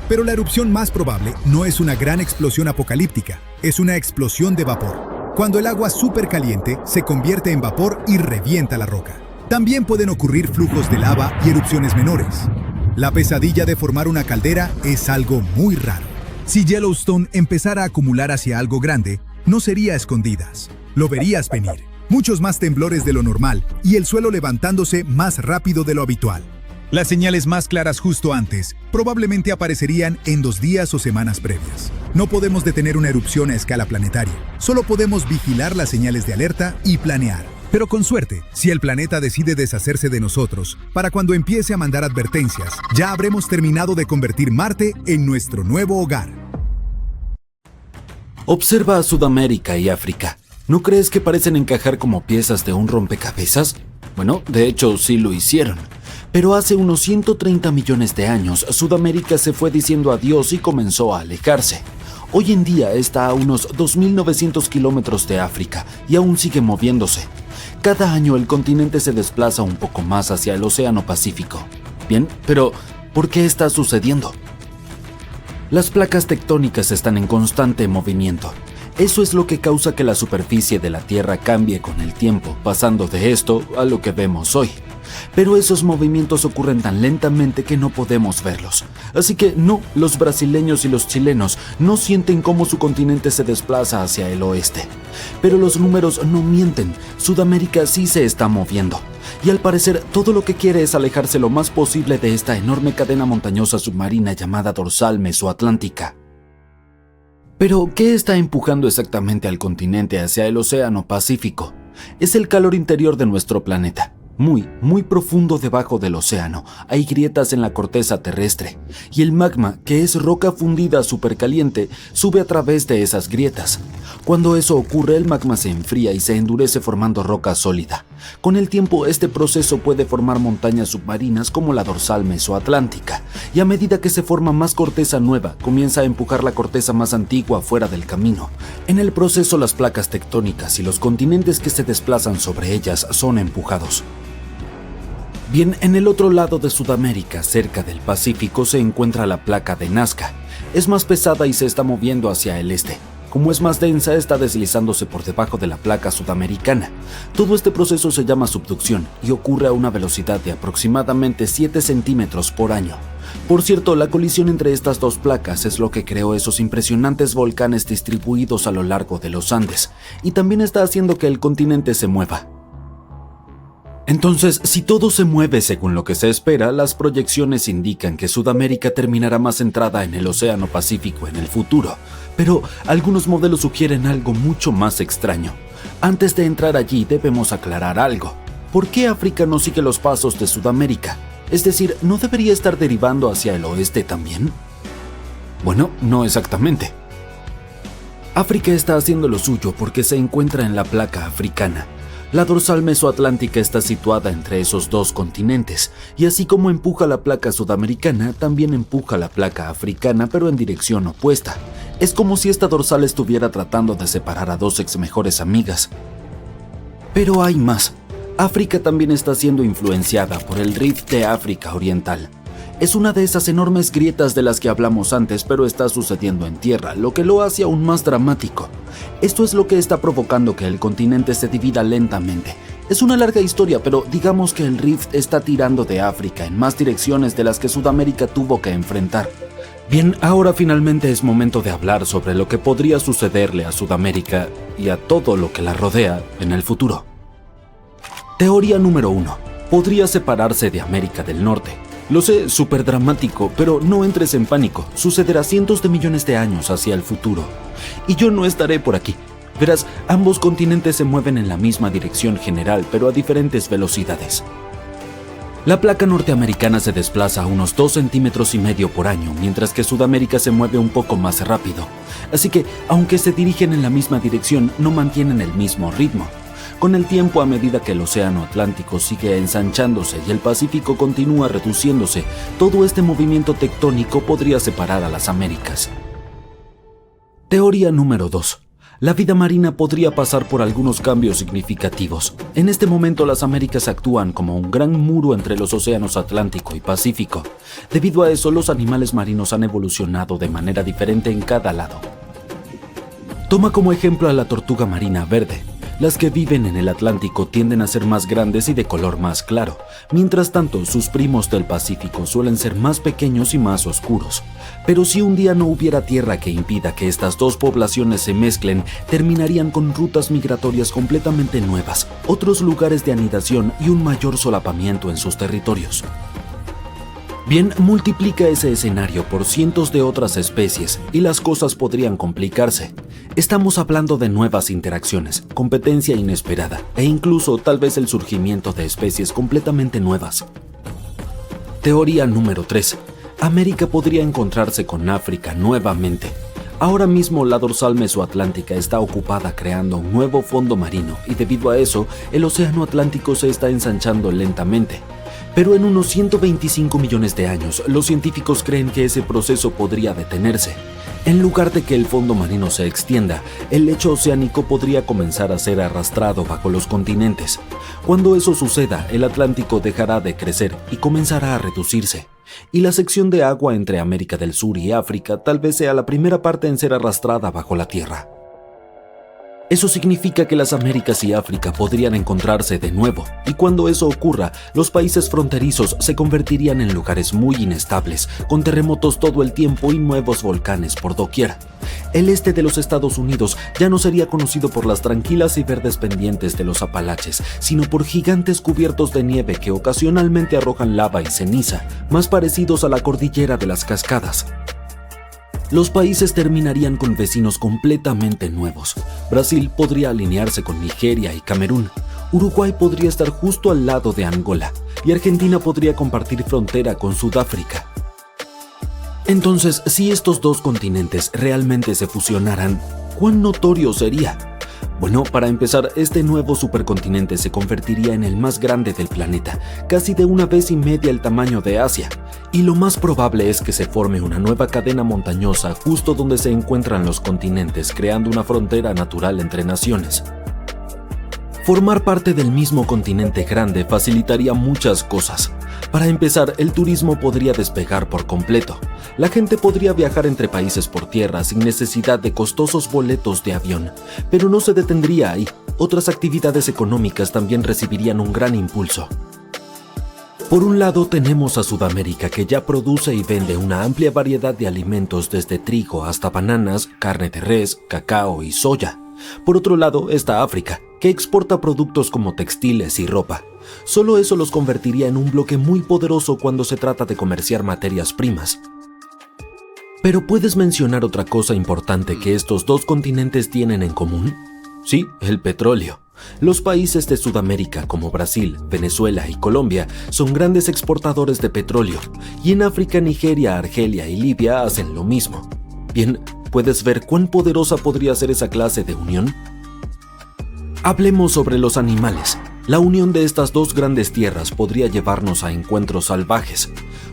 Pero la erupción más probable no es una gran explosión apocalíptica, es una explosión de vapor. Cuando el agua supercaliente se convierte en vapor y revienta la roca. También pueden ocurrir flujos de lava y erupciones menores. La pesadilla de formar una caldera es algo muy raro. Si Yellowstone empezara a acumular hacia algo grande, no sería a escondidas. Lo verías venir. Muchos más temblores de lo normal y el suelo levantándose más rápido de lo habitual. Las señales más claras justo antes probablemente aparecerían en 2 días o semanas previas. No podemos detener una erupción a escala planetaria. Solo podemos vigilar las señales de alerta y planear. Pero con suerte, si el planeta decide deshacerse de nosotros, para cuando empiece a mandar advertencias, ya habremos terminado de convertir Marte en nuestro nuevo hogar. Observa a Sudamérica y África. ¿No crees que parecen encajar como piezas de un rompecabezas? Bueno, de hecho sí lo hicieron. Pero hace unos 130 millones de años, Sudamérica se fue diciendo adiós y comenzó a alejarse. Hoy en día está a unos 2.900 kilómetros de África y aún sigue moviéndose. Cada año el continente se desplaza un poco más hacia el Océano Pacífico. Bien, pero ¿por qué está sucediendo? Las placas tectónicas están en constante movimiento. Eso es lo que causa que la superficie de la Tierra cambie con el tiempo, pasando de esto a lo que vemos hoy. Pero esos movimientos ocurren tan lentamente que no podemos verlos. Así que no, los brasileños y los chilenos no sienten cómo su continente se desplaza hacia el oeste. Pero los números no mienten, Sudamérica sí se está moviendo. Y al parecer todo lo que quiere es alejarse lo más posible de esta enorme cadena montañosa submarina llamada dorsal mesoatlántica. Pero, ¿qué está empujando exactamente al continente hacia el Océano Pacífico? Es el calor interior de nuestro planeta. Muy profundo debajo del océano, hay grietas en la corteza terrestre, y el magma, que es roca fundida supercaliente, sube a través de esas grietas. Cuando eso ocurre, el magma se enfría y se endurece formando roca sólida. Con el tiempo, este proceso puede formar montañas submarinas como la dorsal mesoatlántica, y a medida que se forma más corteza nueva, comienza a empujar la corteza más antigua fuera del camino. En el proceso, las placas tectónicas y los continentes que se desplazan sobre ellas son empujados. Bien, en el otro lado de Sudamérica, cerca del Pacífico, se encuentra la placa de Nazca. Es más pesada y se está moviendo hacia el este. Como es más densa, está deslizándose por debajo de la placa sudamericana. Todo este proceso se llama subducción y ocurre a una velocidad de aproximadamente 7 centímetros por año. Por cierto, la colisión entre estas dos placas es lo que creó esos impresionantes volcanes distribuidos a lo largo de los Andes, y también está haciendo que el continente se mueva. Entonces, si todo se mueve según lo que se espera, las proyecciones indican que Sudamérica terminará más centrada en el Océano Pacífico en el futuro, pero algunos modelos sugieren algo mucho más extraño. Antes de entrar allí debemos aclarar algo. ¿Por qué África no sigue los pasos de Sudamérica? Es decir, ¿no debería estar derivando hacia el oeste también? Bueno, no exactamente. África está haciendo lo suyo porque se encuentra en la placa africana. La dorsal mesoatlántica está situada entre esos dos continentes, y así como empuja la placa sudamericana, también empuja la placa africana, pero en dirección opuesta. Es como si esta dorsal estuviera tratando de separar a dos ex mejores amigas. Pero hay más. África también está siendo influenciada por el Rift de África Oriental. Es una de esas enormes grietas de las que hablamos antes, pero está sucediendo en tierra, lo que lo hace aún más dramático. Esto es lo que está provocando que el continente se divida lentamente. Es una larga historia, pero digamos que el Rift está tirando de África en más direcciones de las que Sudamérica tuvo que enfrentar. Bien, ahora finalmente es momento de hablar sobre lo que podría sucederle a Sudamérica y a todo lo que la rodea en el futuro. Teoría número 1. Podría separarse de América del Norte. Lo sé, súper dramático, pero no entres en pánico. Sucederá cientos de millones de años hacia el futuro. Y yo no estaré por aquí. Verás, ambos continentes se mueven en la misma dirección general, pero a diferentes velocidades. La placa norteamericana se desplaza a unos 2,5 centímetros por año, mientras que Sudamérica se mueve un poco más rápido. Así que, aunque se dirigen en la misma dirección, no mantienen el mismo ritmo. Con el tiempo, a medida que el Océano Atlántico sigue ensanchándose y el Pacífico continúa reduciéndose, todo este movimiento tectónico podría separar a las Américas. Teoría número 2. La vida marina podría pasar por algunos cambios significativos. En este momento, las Américas actúan como un gran muro entre los océanos Atlántico y Pacífico. Debido a eso, los animales marinos han evolucionado de manera diferente en cada lado. Toma como ejemplo a la tortuga marina verde. Las que viven en el Atlántico tienden a ser más grandes y de color más claro. Mientras tanto, sus primos del Pacífico suelen ser más pequeños y más oscuros. Pero si un día no hubiera tierra que impida que estas dos poblaciones se mezclen, terminarían con rutas migratorias completamente nuevas, otros lugares de anidación y un mayor solapamiento en sus territorios. Bien, multiplica ese escenario por cientos de otras especies y las cosas podrían complicarse. Estamos hablando de nuevas interacciones, competencia inesperada e incluso tal vez el surgimiento de especies completamente nuevas. Teoría número 3. América podría encontrarse con África nuevamente. Ahora mismo la dorsal mesoatlántica está ocupada creando un nuevo fondo marino y debido a eso, el océano Atlántico se está ensanchando lentamente. Pero en unos 125 millones de años, los científicos creen que ese proceso podría detenerse. En lugar de que el fondo marino se extienda, el lecho oceánico podría comenzar a ser arrastrado bajo los continentes. Cuando eso suceda, el Atlántico dejará de crecer y comenzará a reducirse. Y la sección de agua entre América del Sur y África tal vez sea la primera parte en ser arrastrada bajo la tierra. Eso significa que las Américas y África podrían encontrarse de nuevo, y cuando eso ocurra, los países fronterizos se convertirían en lugares muy inestables, con terremotos todo el tiempo y nuevos volcanes por doquier. El este de los Estados Unidos ya no sería conocido por las tranquilas y verdes pendientes de los Apalaches, sino por gigantes cubiertos de nieve que ocasionalmente arrojan lava y ceniza, más parecidos a la cordillera de las Cascadas. Los países terminarían con vecinos completamente nuevos. Brasil podría alinearse con Nigeria y Camerún. Uruguay podría estar justo al lado de Angola y Argentina podría compartir frontera con Sudáfrica. Entonces, si estos dos continentes realmente se fusionaran, ¿cuán notorio sería? Bueno, para empezar, este nuevo supercontinente se convertiría en el más grande del planeta, casi de 1,5 veces el tamaño de Asia, y lo más probable es que se forme una nueva cadena montañosa justo donde se encuentran los continentes, creando una frontera natural entre naciones. Formar parte del mismo continente grande facilitaría muchas cosas. Para empezar, el turismo podría despegar por completo. La gente podría viajar entre países por tierra sin necesidad de costosos boletos de avión, pero no se detendría ahí. Otras actividades económicas también recibirían un gran impulso. Por un lado tenemos a Sudamérica, que ya produce y vende una amplia variedad de alimentos desde trigo hasta bananas, carne de res, cacao y soya. Por otro lado está África, que exporta productos como textiles y ropa. Solo eso los convertiría en un bloque muy poderoso cuando se trata de comerciar materias primas. ¿Pero puedes mencionar otra cosa importante que estos dos continentes tienen en común? Sí, el petróleo. Los países de Sudamérica como Brasil, Venezuela y Colombia son grandes exportadores de petróleo, y en África, Nigeria, Argelia y Libia hacen lo mismo. Bien, ¿puedes ver cuán poderosa podría ser esa clase de unión? Hablemos sobre los animales. La unión de estas dos grandes tierras podría llevarnos a encuentros salvajes,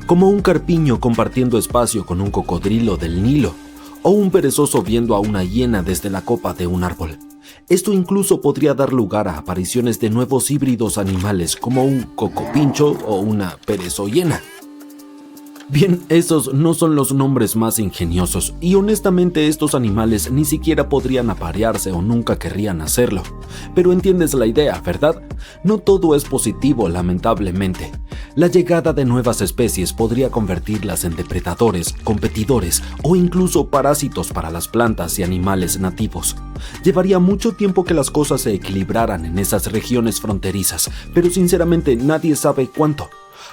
como un carpiño compartiendo espacio con un cocodrilo del Nilo, o un perezoso viendo a una hiena desde la copa de un árbol. Esto incluso podría dar lugar a apariciones de nuevos híbridos animales como un cocopincho o una perezohiena. Bien, esos no son los nombres más ingeniosos, y honestamente estos animales ni siquiera podrían aparearse o nunca querrían hacerlo. Pero entiendes la idea, ¿verdad? No todo es positivo, lamentablemente. La llegada de nuevas especies podría convertirlas en depredadores, competidores o incluso parásitos para las plantas y animales nativos. Llevaría mucho tiempo que las cosas se equilibraran en esas regiones fronterizas, pero sinceramente nadie sabe cuánto.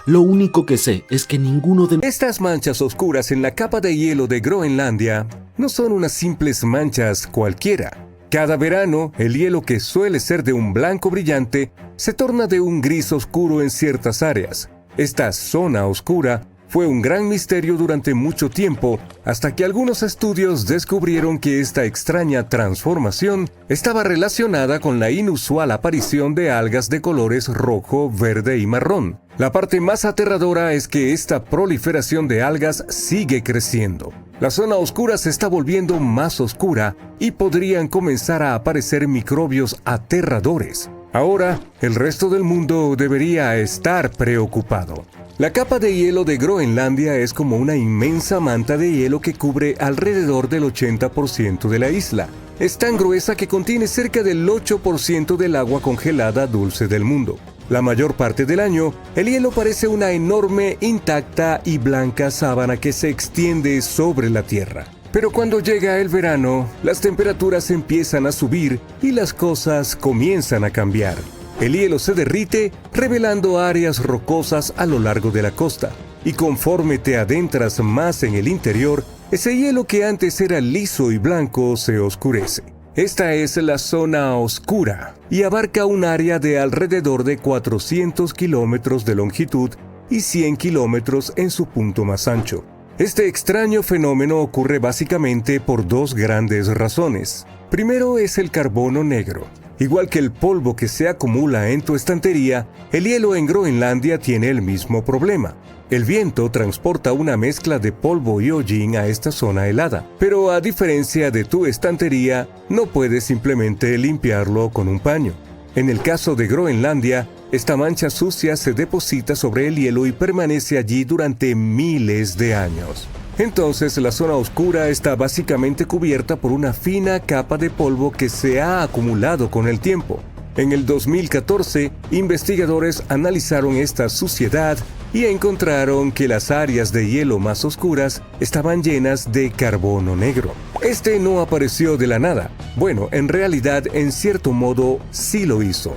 Lo único que sé es que ninguno de Estas manchas oscuras en la capa de hielo de Groenlandia no son unas simples manchas cualquiera. Cada verano, el hielo, que suele ser de un blanco brillante, se torna de un gris oscuro en ciertas áreas. Esta zona oscura fue un gran misterio durante mucho tiempo, hasta que algunos estudios descubrieron que esta extraña transformación estaba relacionada con la inusual aparición de algas de colores rojo, verde y marrón. La parte más aterradora es que esta proliferación de algas sigue creciendo. La zona oscura se está volviendo más oscura y podrían comenzar a aparecer microbios aterradores. Ahora, el resto del mundo debería estar preocupado. La capa de hielo de Groenlandia es como una inmensa manta de hielo que cubre alrededor del 80% de la isla. Es tan gruesa que contiene cerca del 8% del agua congelada dulce del mundo. La mayor parte del año, el hielo parece una enorme, intacta y blanca sábana que se extiende sobre la Tierra. Pero cuando llega el verano, las temperaturas empiezan a subir y las cosas comienzan a cambiar. El hielo se derrite, revelando áreas rocosas a lo largo de la costa. Y conforme te adentras más en el interior, ese hielo que antes era liso y blanco se oscurece. Esta es la zona oscura y abarca un área de alrededor de 400 kilómetros de longitud y 100 kilómetros en su punto más ancho. Este extraño fenómeno ocurre básicamente por dos grandes razones. Primero es el carbono negro. Igual que el polvo que se acumula en tu estantería, el hielo en Groenlandia tiene el mismo problema. El viento transporta una mezcla de polvo y hollín a esta zona helada, pero a diferencia de tu estantería, no puedes simplemente limpiarlo con un paño. En el caso de Groenlandia, esta mancha sucia se deposita sobre el hielo y permanece allí durante miles de años. Entonces la zona oscura está básicamente cubierta por una fina capa de polvo que se ha acumulado con el tiempo. En el 2014, investigadores analizaron esta suciedad y encontraron que las áreas de hielo más oscuras estaban llenas de carbono negro. Este no apareció de la nada. Bueno, en realidad, en cierto modo, sí lo hizo.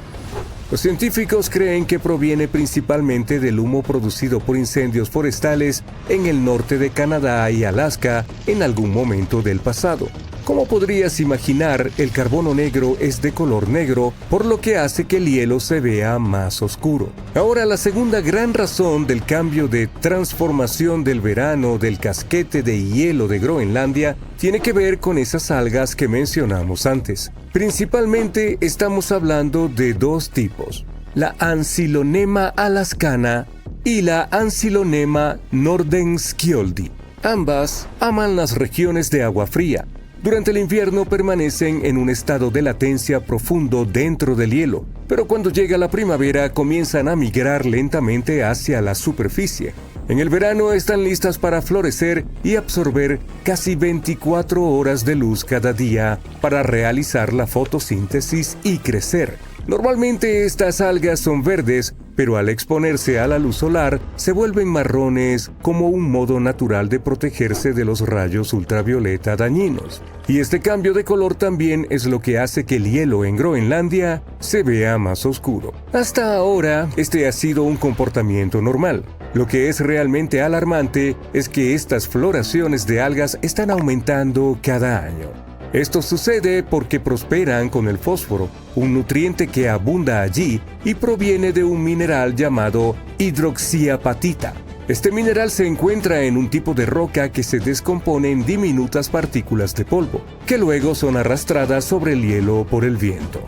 Los científicos creen que proviene principalmente del humo producido por incendios forestales en el norte de Canadá y Alaska en algún momento del pasado. Como podrías imaginar, el carbono negro es de color negro, por lo que hace que el hielo se vea más oscuro. Ahora, la segunda gran razón del cambio de transformación del verano del casquete de hielo de Groenlandia tiene que ver con esas algas que mencionamos antes. Principalmente estamos hablando de dos tipos, la Ancylonema alaskana y la Ancylonema nordenskjoldi. Ambas aman las regiones de agua fría. Durante el invierno permanecen en un estado de latencia profundo dentro del hielo, pero cuando llega la primavera comienzan a migrar lentamente hacia la superficie. En el verano están listas para florecer y absorber casi 24 horas de luz cada día para realizar la fotosíntesis y crecer. Normalmente estas algas son verdes, pero al exponerse a la luz solar se vuelven marrones como un modo natural de protegerse de los rayos ultravioleta dañinos. Y este cambio de color también es lo que hace que el hielo en Groenlandia se vea más oscuro. Hasta ahora, este ha sido un comportamiento normal. Lo que es realmente alarmante es que estas floraciones de algas están aumentando cada año. Esto sucede porque prosperan con el fósforo, un nutriente que abunda allí y proviene de un mineral llamado hidroxiapatita. Este mineral se encuentra en un tipo de roca que se descompone en diminutas partículas de polvo, que luego son arrastradas sobre el hielo por el viento.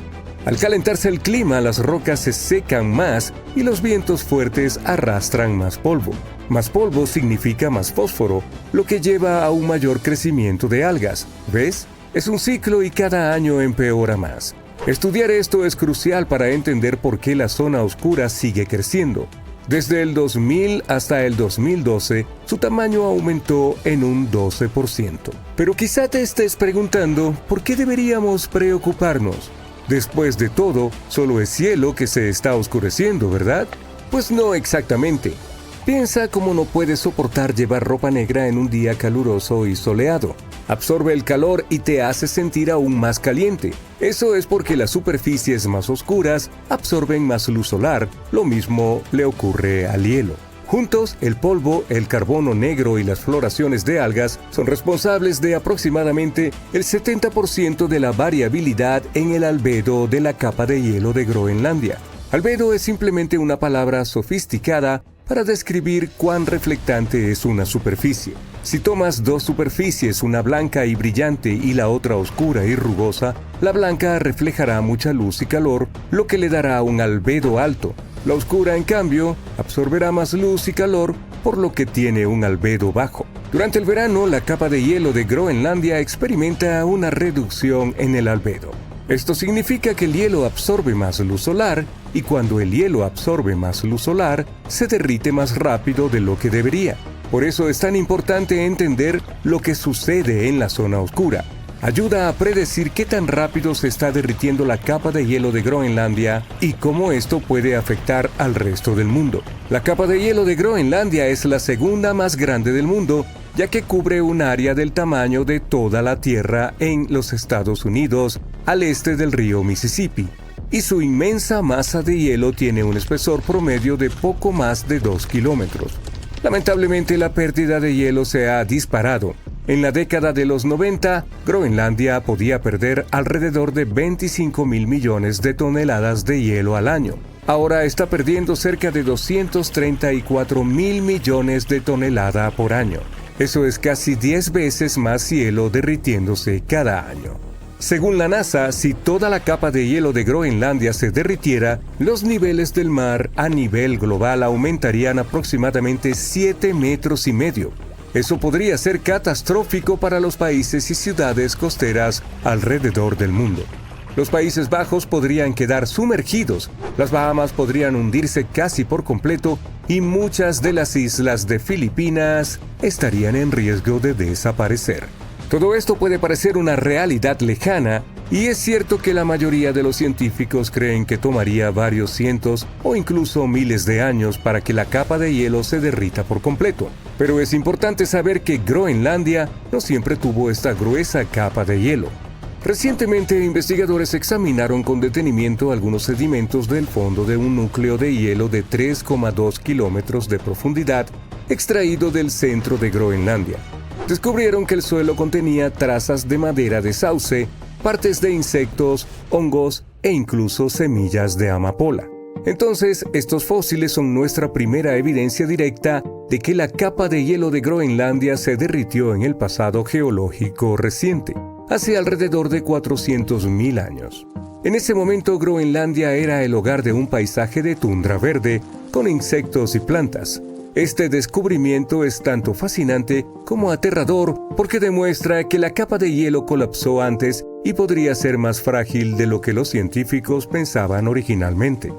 Al calentarse el clima, las rocas se secan más y los vientos fuertes arrastran más polvo. Más polvo significa más fósforo, lo que lleva a un mayor crecimiento de algas. ¿Ves? Es un ciclo y cada año empeora más. Estudiar esto es crucial para entender por qué la zona oscura sigue creciendo. Desde el 2000 hasta el 2012, su tamaño aumentó en un 12%. Pero quizá te estés preguntando, ¿por qué deberíamos preocuparnos? Después de todo, solo es cielo que se está oscureciendo, ¿verdad? Pues no exactamente. Piensa cómo no puedes soportar llevar ropa negra en un día caluroso y soleado. Absorbe el calor y te hace sentir aún más caliente. Eso es porque las superficies más oscuras absorben más luz solar. Lo mismo le ocurre al hielo. Juntos, el polvo, el carbono negro y las floraciones de algas son responsables de aproximadamente el 70% de la variabilidad en el albedo de la capa de hielo de Groenlandia. Albedo es simplemente una palabra sofisticada para describir cuán reflectante es una superficie. Si tomas dos superficies, una blanca y brillante y la otra oscura y rugosa, la blanca reflejará mucha luz y calor, lo que le dará un albedo alto. La oscura, en cambio, absorberá más luz y calor, por lo que tiene un albedo bajo. Durante el verano, la capa de hielo de Groenlandia experimenta una reducción en el albedo. Esto significa que el hielo absorbe más luz solar, y cuando el hielo absorbe más luz solar, se derrite más rápido de lo que debería. Por eso es tan importante entender lo que sucede en la zona oscura. Ayuda a predecir qué tan rápido se está derritiendo la capa de hielo de Groenlandia y cómo esto puede afectar al resto del mundo. La capa de hielo de Groenlandia es la segunda más grande del mundo, ya que cubre un área del tamaño de toda la Tierra en los Estados Unidos, al este del río Mississippi, y su inmensa masa de hielo tiene un espesor promedio de poco más de 2 kilómetros. Lamentablemente, la pérdida de hielo se ha disparado. En la década de los 90, Groenlandia podía perder alrededor de 25.000 millones de toneladas de hielo al año. Ahora está perdiendo cerca de 234.000 millones de toneladas por año. Eso es casi 10 veces más hielo derritiéndose cada año. Según la NASA, si toda la capa de hielo de Groenlandia se derritiera, los niveles del mar a nivel global aumentarían aproximadamente 7 metros y medio. Eso podría ser catastrófico para los países y ciudades costeras alrededor del mundo. Los Países Bajos podrían quedar sumergidos, las Bahamas podrían hundirse casi por completo y muchas de las islas de Filipinas estarían en riesgo de desaparecer. Todo esto puede parecer una realidad lejana, y es cierto que la mayoría de los científicos creen que tomaría varios cientos o incluso miles de años para que la capa de hielo se derrita por completo. Pero es importante saber que Groenlandia no siempre tuvo esta gruesa capa de hielo. Recientemente, investigadores examinaron con detenimiento algunos sedimentos del fondo de un núcleo de hielo de 3,2 kilómetros de profundidad extraído del centro de Groenlandia. Descubrieron que el suelo contenía trazas de madera de sauce, partes de insectos, hongos e incluso semillas de amapola. Entonces, estos fósiles son nuestra primera evidencia directa de que la capa de hielo de Groenlandia se derritió en el pasado geológico reciente, hace alrededor de 400.000 años. En ese momento, Groenlandia era el hogar de un paisaje de tundra verde, con insectos y plantas. Este descubrimiento es tanto fascinante como aterrador porque demuestra que la capa de hielo colapsó antes y podría ser más frágil de lo que los científicos pensaban originalmente.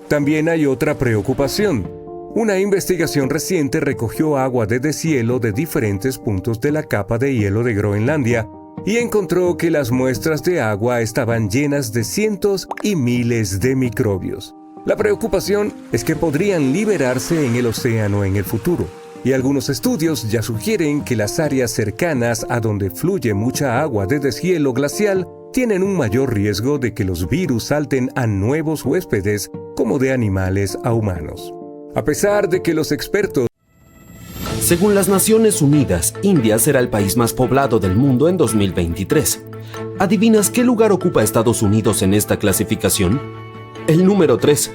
También hay otra preocupación. Una investigación reciente recogió agua de deshielo de diferentes puntos de la capa de hielo de Groenlandia y encontró que las muestras de agua estaban llenas de cientos y miles de microbios. La preocupación es que podrían liberarse en el océano en el futuro, y algunos estudios ya sugieren que las áreas cercanas a donde fluye mucha agua de deshielo glacial tienen un mayor riesgo de que los virus salten a nuevos huéspedes, como de animales a humanos. A pesar de que los expertos Según las Naciones Unidas, India será el país más poblado del mundo en 2023. ¿Adivinas qué lugar ocupa Estados Unidos en esta clasificación? El número 3.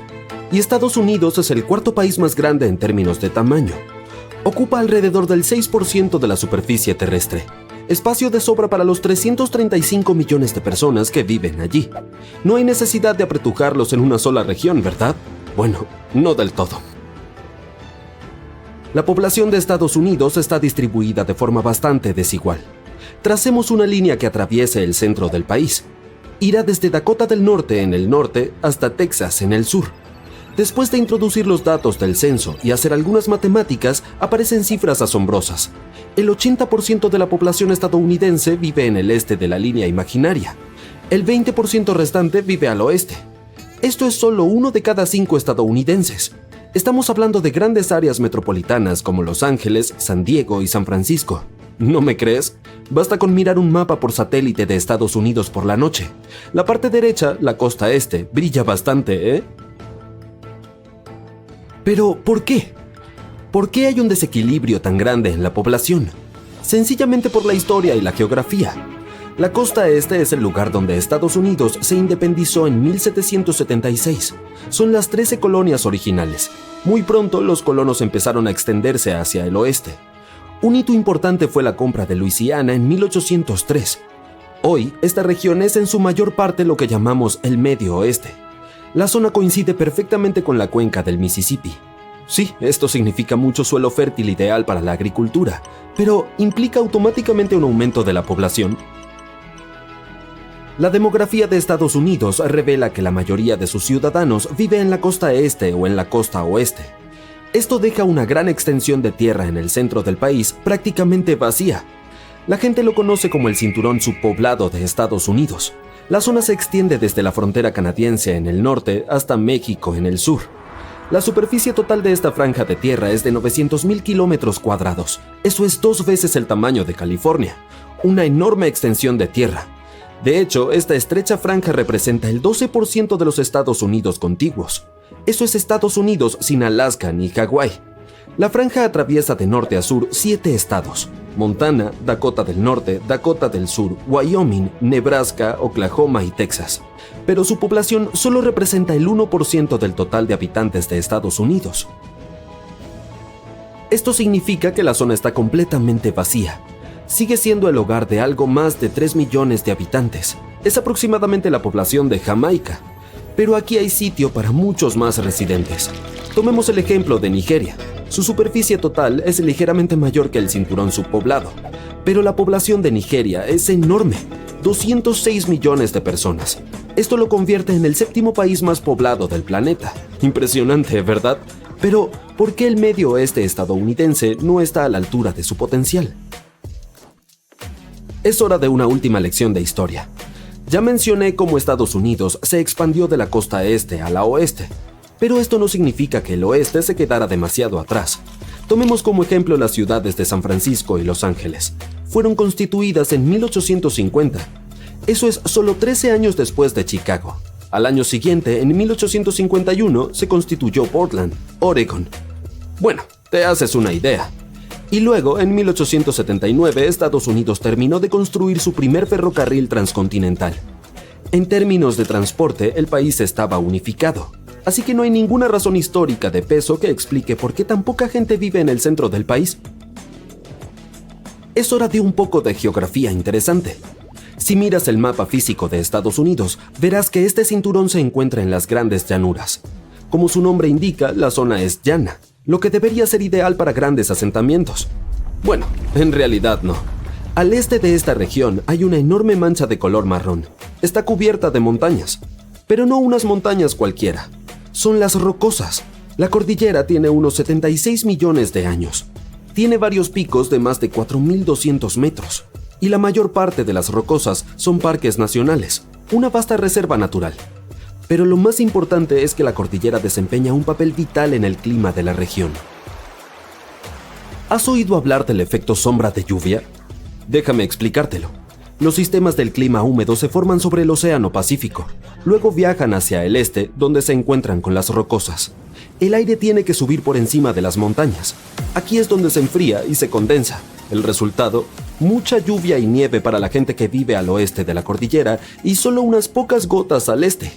Y Estados Unidos es el cuarto país más grande en términos de tamaño. Ocupa alrededor del 6% de la superficie terrestre. Espacio de sobra para los 335 millones de personas que viven allí. No hay necesidad de apretujarlos en una sola región, ¿verdad? Bueno, no del todo. La población de Estados Unidos está distribuida de forma bastante desigual. Tracemos una línea que atraviese el centro del país. Irá desde Dakota del Norte en el norte hasta Texas en el sur. Después de introducir los datos del censo y hacer algunas matemáticas, aparecen cifras asombrosas. El 80% de la población estadounidense vive en el este de la línea imaginaria. El 20% restante vive al oeste. Esto es solo 1 de cada 5 estadounidenses. Estamos hablando de grandes áreas metropolitanas como Los Ángeles, San Diego y San Francisco. ¿No me crees? Basta con mirar un mapa por satélite de Estados Unidos por la noche. La parte derecha, la costa este, brilla bastante, ¿eh? Pero, ¿por qué? ¿Por qué hay un desequilibrio tan grande en la población? Sencillamente por la historia y la geografía. La costa este es el lugar donde Estados Unidos se independizó en 1776. Son las 13 colonias originales. Muy pronto los colonos empezaron a extenderse hacia el oeste. Un hito importante fue la compra de Luisiana en 1803. Hoy, esta región es en su mayor parte lo que llamamos el Medio Oeste. La zona coincide perfectamente con la cuenca del Mississippi. Sí, esto significa mucho suelo fértil ideal para la agricultura, pero ¿implica automáticamente un aumento de la población? La demografía de Estados Unidos revela que la mayoría de sus ciudadanos vive en la costa este o en la costa oeste. Esto deja una gran extensión de tierra en el centro del país prácticamente vacía. La gente lo conoce como el cinturón subpoblado de Estados Unidos. La zona se extiende desde la frontera canadiense en el norte hasta México en el sur. La superficie total de esta franja de tierra es de 900,000 kilómetros cuadrados. Eso es 2 veces el tamaño de California. Una enorme extensión de tierra. De hecho, esta estrecha franja representa el 12% de los Estados Unidos contiguos. Eso es Estados Unidos sin Alaska ni Hawái. La franja atraviesa de norte a sur 7 estados: Montana, Dakota del Norte, Dakota del Sur, Wyoming, Nebraska, Oklahoma y Texas. Pero su población solo representa el 1% del total de habitantes de Estados Unidos. Esto significa que la zona está completamente vacía. Sigue siendo el hogar de algo más de 3 millones de habitantes. Es aproximadamente la población de Jamaica. Pero aquí hay sitio para muchos más residentes. Tomemos el ejemplo de Nigeria. Su superficie total es ligeramente mayor que el cinturón subpoblado, pero la población de Nigeria es enorme, 206 millones de personas. Esto lo convierte en el 7º país más poblado del planeta. Impresionante, ¿verdad? Pero, ¿por qué el medio oeste estadounidense no está a la altura de su potencial? Es hora de una última lección de historia. Ya mencioné cómo Estados Unidos se expandió de la costa este a la oeste, pero esto no significa que el oeste se quedara demasiado atrás. Tomemos como ejemplo las ciudades de San Francisco y Los Ángeles. Fueron constituidas en 1850. Eso es solo 13 años después de Chicago. Al año siguiente, en 1851, se constituyó Portland, Oregon. Bueno, te haces una idea. Y luego, en 1879, Estados Unidos terminó de construir su primer ferrocarril transcontinental. En términos de transporte, el país estaba unificado. Así que no hay ninguna razón histórica de peso que explique por qué tan poca gente vive en el centro del país. Es hora de un poco de geografía interesante. Si miras el mapa físico de Estados Unidos, verás que este cinturón se encuentra en las grandes llanuras. Como su nombre indica, la zona es llana. lo que debería ser ideal para grandes asentamientos. Bueno, en realidad no. Al este de esta región hay una enorme mancha de color marrón. Está cubierta de montañas, pero no unas montañas cualquiera. Son las Rocosas. La cordillera tiene unos 76 millones de años. Tiene varios picos de más de 4.200 metros. Y la mayor parte de las Rocosas son parques nacionales, una vasta reserva natural. Pero lo más importante es que la cordillera desempeña un papel vital en el clima de la región. ¿Has oído hablar del efecto sombra de lluvia? Déjame explicártelo. Los sistemas del clima húmedo se forman sobre el Océano Pacífico. Luego viajan hacia el este, donde se encuentran con las Rocosas. El aire tiene que subir por encima de las montañas. Aquí es donde se enfría y se condensa. El resultado, mucha lluvia y nieve para la gente que vive al oeste de la cordillera y solo unas pocas gotas al este.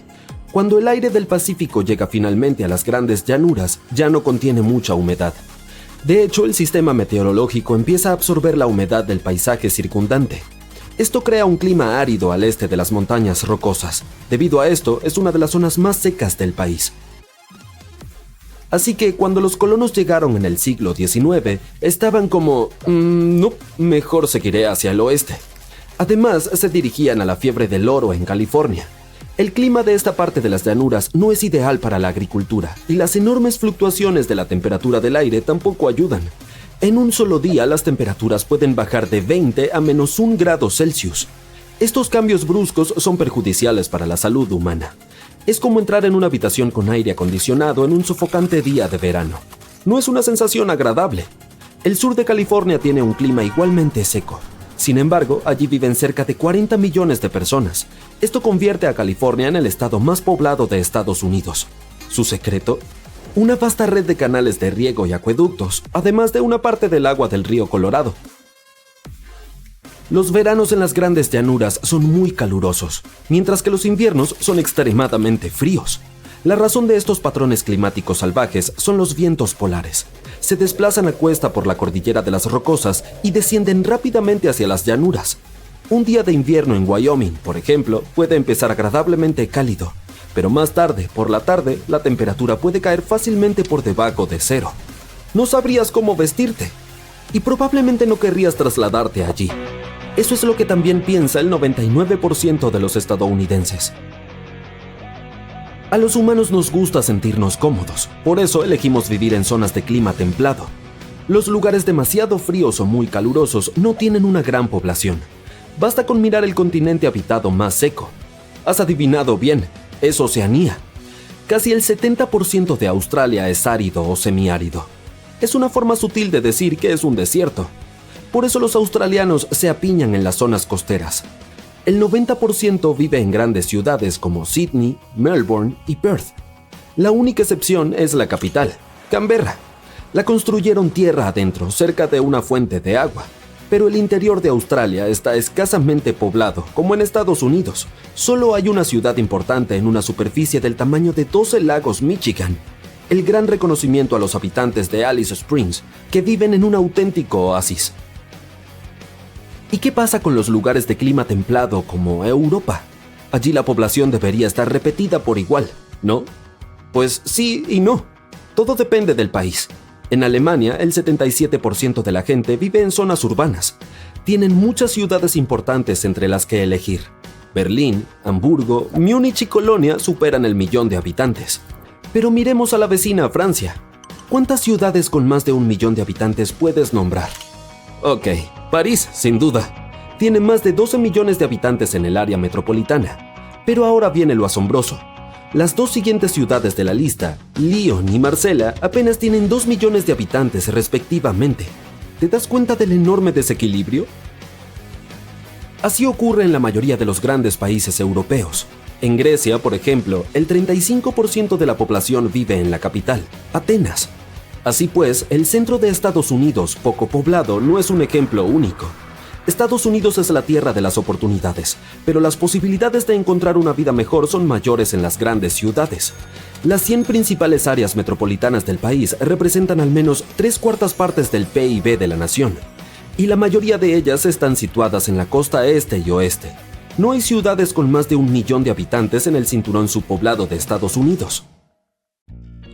Cuando el aire del Pacífico llega finalmente a las grandes llanuras, ya no contiene mucha humedad. De hecho, el sistema meteorológico empieza a absorber la humedad del paisaje circundante. Esto crea un clima árido al este de las montañas Rocosas. Debido a esto, es una de las zonas más secas del país. Así que cuando los colonos llegaron en el siglo XIX, estaban como, no, mejor seguiré hacia el oeste. Además, se dirigían a la fiebre del oro en California. El clima de esta parte de las llanuras no es ideal para la agricultura, y las enormes fluctuaciones de la temperatura del aire tampoco ayudan. En un solo día, las temperaturas pueden bajar de 20 a menos 1 grado Celsius. Estos cambios bruscos son perjudiciales para la salud humana. Es como entrar en una habitación con aire acondicionado en un sofocante día de verano. No es una sensación agradable. El sur de California tiene un clima igualmente seco. Sin embargo, allí viven cerca de 40 millones de personas. Esto convierte a California en el estado más poblado de Estados Unidos. ¿Su secreto? Una vasta red de canales de riego y acueductos, además de una parte del agua del río Colorado. Los veranos en las grandes llanuras son muy calurosos, mientras que los inviernos son extremadamente fríos. La razón de estos patrones climáticos salvajes son los vientos polares. Se desplazan a cuesta por la cordillera de las Rocosas y descienden rápidamente hacia las llanuras. Un día de invierno en Wyoming, por ejemplo, puede empezar agradablemente cálido, pero más tarde, por la tarde, la temperatura puede caer fácilmente por debajo de 0. No sabrías cómo vestirte, y probablemente no querrías trasladarte allí. Eso es lo que también piensa el 99% de los estadounidenses. A los humanos nos gusta sentirnos cómodos, por eso elegimos vivir en zonas de clima templado. Los lugares demasiado fríos o muy calurosos no tienen una gran población. Basta con mirar el continente habitado más seco. Has adivinado bien, es Oceanía. Casi el 70% de Australia es árido o semiárido. Es una forma sutil de decir que es un desierto. Por eso los australianos se apiñan en las zonas costeras. El 90% vive en grandes ciudades como Sydney, Melbourne y Perth. La única excepción es la capital, Canberra. La construyeron tierra adentro, cerca de una fuente de agua. Pero el interior de Australia está escasamente poblado, como en Estados Unidos. Solo hay una ciudad importante en una superficie del tamaño de 12 lagos Michigan. El gran reconocimiento a los habitantes de Alice Springs, que viven en un auténtico oasis. ¿Y qué pasa con los lugares de clima templado como Europa? Allí la población debería estar repetida por igual, ¿no? Pues sí y no. Todo depende del país. En Alemania, el 77% de la gente vive en zonas urbanas. Tienen muchas ciudades importantes entre las que elegir. Berlín, Hamburgo, Múnich y Colonia superan el 1.000.000 de habitantes. Pero miremos a la vecina Francia. ¿Cuántas ciudades con más de 1.000.000 de habitantes puedes nombrar? Ok, París, sin duda. Tiene más de 12 millones de habitantes en el área metropolitana. Pero ahora viene lo asombroso. Las dos siguientes ciudades de la lista, Lyon y Marsella, apenas tienen 2 millones de habitantes respectivamente. ¿Te das cuenta del enorme desequilibrio? Así ocurre en la mayoría de los grandes países europeos. En Grecia, por ejemplo, el 35% de la población vive en la capital, Atenas. Así pues, el centro de Estados Unidos, poco poblado, no es un ejemplo único. Estados Unidos es la tierra de las oportunidades, pero las posibilidades de encontrar una vida mejor son mayores en las grandes ciudades. Las 100 principales áreas metropolitanas del país representan al menos 3/4 partes del PIB de la nación, y la mayoría de ellas están situadas en la costa este y oeste. No hay ciudades con más de 1 millón de habitantes en el cinturón subpoblado de Estados Unidos.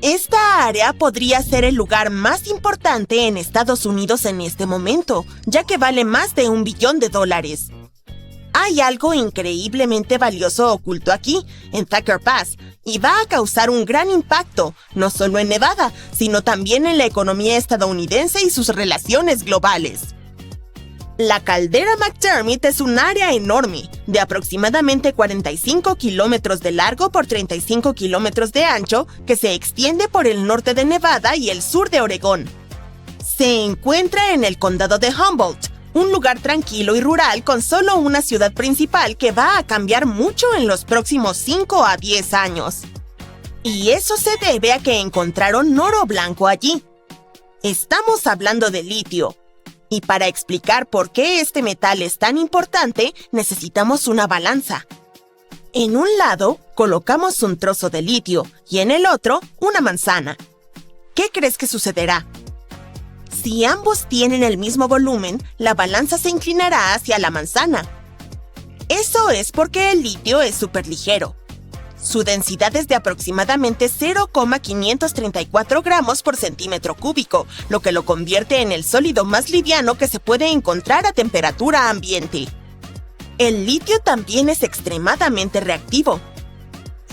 Esta área podría ser el lugar más importante en Estados Unidos en este momento, ya que vale más de $1 billón. Hay algo increíblemente valioso oculto aquí, en Thacker Pass, y va a causar un gran impacto, no solo en Nevada, sino también en la economía estadounidense y sus relaciones globales. La caldera McDermott es un área enorme, de aproximadamente 45 kilómetros de largo por 35 kilómetros de ancho, que se extiende por el norte de Nevada y el sur de Oregón. Se encuentra en el condado de Humboldt, un lugar tranquilo y rural con solo una ciudad principal que va a cambiar mucho en los próximos 5 a 10 años. Y eso se debe a que encontraron oro blanco allí. Estamos hablando de litio. Y para explicar por qué este metal es tan importante, necesitamos una balanza. En un lado, colocamos un trozo de litio y en el otro, una manzana. ¿Qué crees que sucederá? Si ambos tienen el mismo volumen, la balanza se inclinará hacia la manzana. Eso es porque el litio es superligero. Su densidad es de aproximadamente 0,534 gramos por centímetro cúbico, lo que lo convierte en el sólido más liviano que se puede encontrar a temperatura ambiente. El litio también es extremadamente reactivo.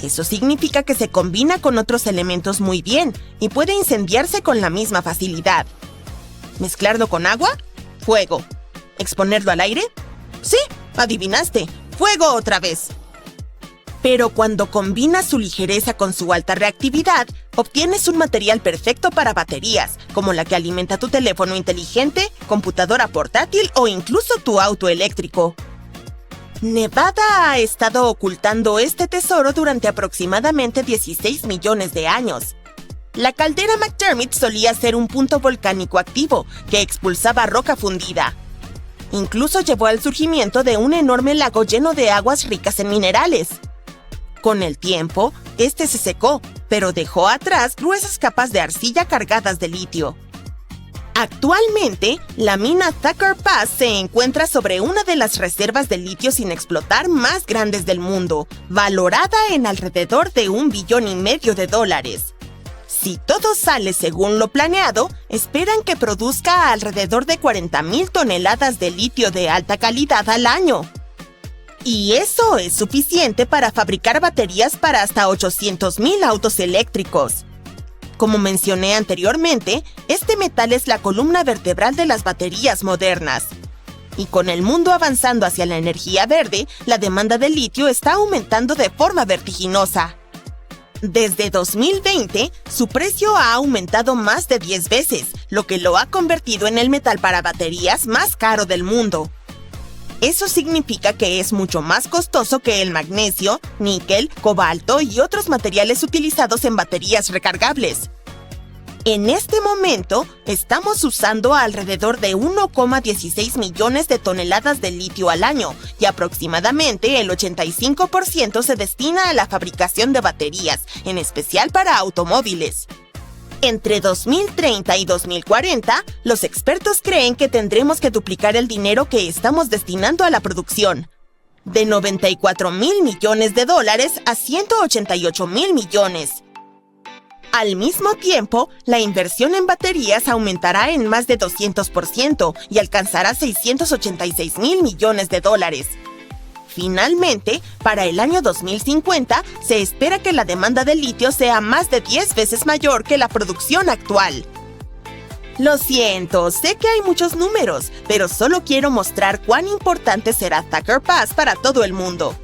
Eso significa que se combina con otros elementos muy bien y puede incendiarse con la misma facilidad. ¿Mezclarlo con agua? Fuego. ¿Exponerlo al aire? Sí, adivinaste. Fuego otra vez. Pero cuando combinas su ligereza con su alta reactividad, obtienes un material perfecto para baterías, como la que alimenta tu teléfono inteligente, computadora portátil o incluso tu auto eléctrico. Nevada ha estado ocultando este tesoro durante aproximadamente 16 millones de años. La caldera McDermott solía ser un punto volcánico activo que expulsaba roca fundida. Incluso llevó al surgimiento de un enorme lago lleno de aguas ricas en minerales. Con el tiempo, este se secó, pero dejó atrás gruesas capas de arcilla cargadas de litio. Actualmente, la mina Thacker Pass se encuentra sobre una de las reservas de litio sin explotar más grandes del mundo, valorada en alrededor de $1,5 billones. Si todo sale según lo planeado, esperan que produzca alrededor de 40,000 toneladas de litio de alta calidad al año. Y eso es suficiente para fabricar baterías para hasta 800,000 autos eléctricos. Como mencioné anteriormente, este metal es la columna vertebral de las baterías modernas. Y con el mundo avanzando hacia la energía verde, la demanda de litio está aumentando de forma vertiginosa. Desde 2020, su precio ha aumentado más de 10 veces, lo que lo ha convertido en el metal para baterías más caro del mundo. Eso significa que es mucho más costoso que el magnesio, níquel, cobalto y otros materiales utilizados en baterías recargables. En este momento, estamos usando alrededor de 1,16 millones de toneladas de litio al año y aproximadamente el 85% se destina a la fabricación de baterías, en especial para automóviles. Entre 2030 y 2040, los expertos creen que tendremos que duplicar el dinero que estamos destinando a la producción, de $94,000 millones a $188,000 millones. Al mismo tiempo, la inversión en baterías aumentará en más de 200% y alcanzará $686,000 millones. Finalmente, para el año 2050, se espera que la demanda de litio sea más de 10 veces mayor que la producción actual. Lo siento, sé que hay muchos números, pero solo quiero mostrar cuán importante será Thacker Pass para todo el mundo.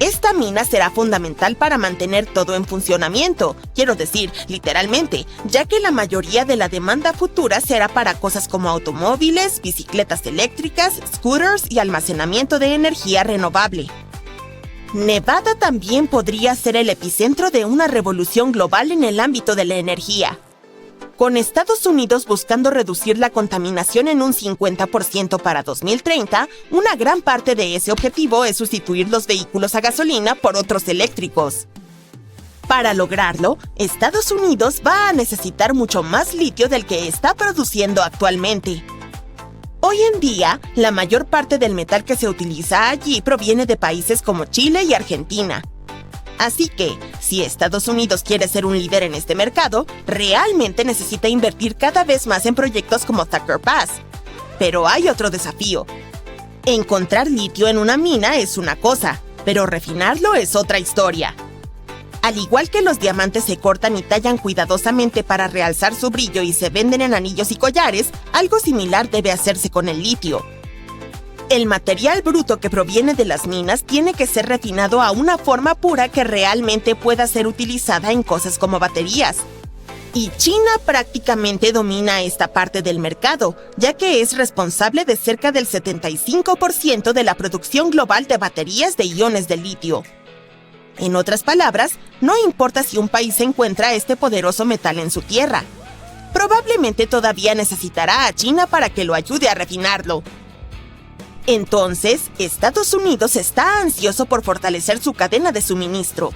Esta mina será fundamental para mantener todo en funcionamiento, quiero decir, literalmente, ya que la mayoría de la demanda futura será para cosas como automóviles, bicicletas eléctricas, scooters y almacenamiento de energía renovable. Nevada también podría ser el epicentro de una revolución global en el ámbito de la energía. Con Estados Unidos buscando reducir la contaminación en un 50% para 2030, una gran parte de ese objetivo es sustituir los vehículos a gasolina por otros eléctricos. Para lograrlo, Estados Unidos va a necesitar mucho más litio del que está produciendo actualmente. Hoy en día, la mayor parte del metal que se utiliza allí proviene de países como Chile y Argentina. Así que, si Estados Unidos quiere ser un líder en este mercado, realmente necesita invertir cada vez más en proyectos como Thacker Pass. Pero hay otro desafío. Encontrar litio en una mina es una cosa, pero refinarlo es otra historia. Al igual que los diamantes se cortan y tallan cuidadosamente para realzar su brillo y se venden en anillos y collares, algo similar debe hacerse con el litio. El material bruto que proviene de las minas tiene que ser refinado a una forma pura que realmente pueda ser utilizada en cosas como baterías. Y China prácticamente domina esta parte del mercado, ya que es responsable de cerca del 75% de la producción global de baterías de iones de litio. En otras palabras, no importa si un país encuentra este poderoso metal en su tierra. Probablemente todavía necesitará a China para que lo ayude a refinarlo. Entonces, Estados Unidos está ansioso por fortalecer su cadena de suministro.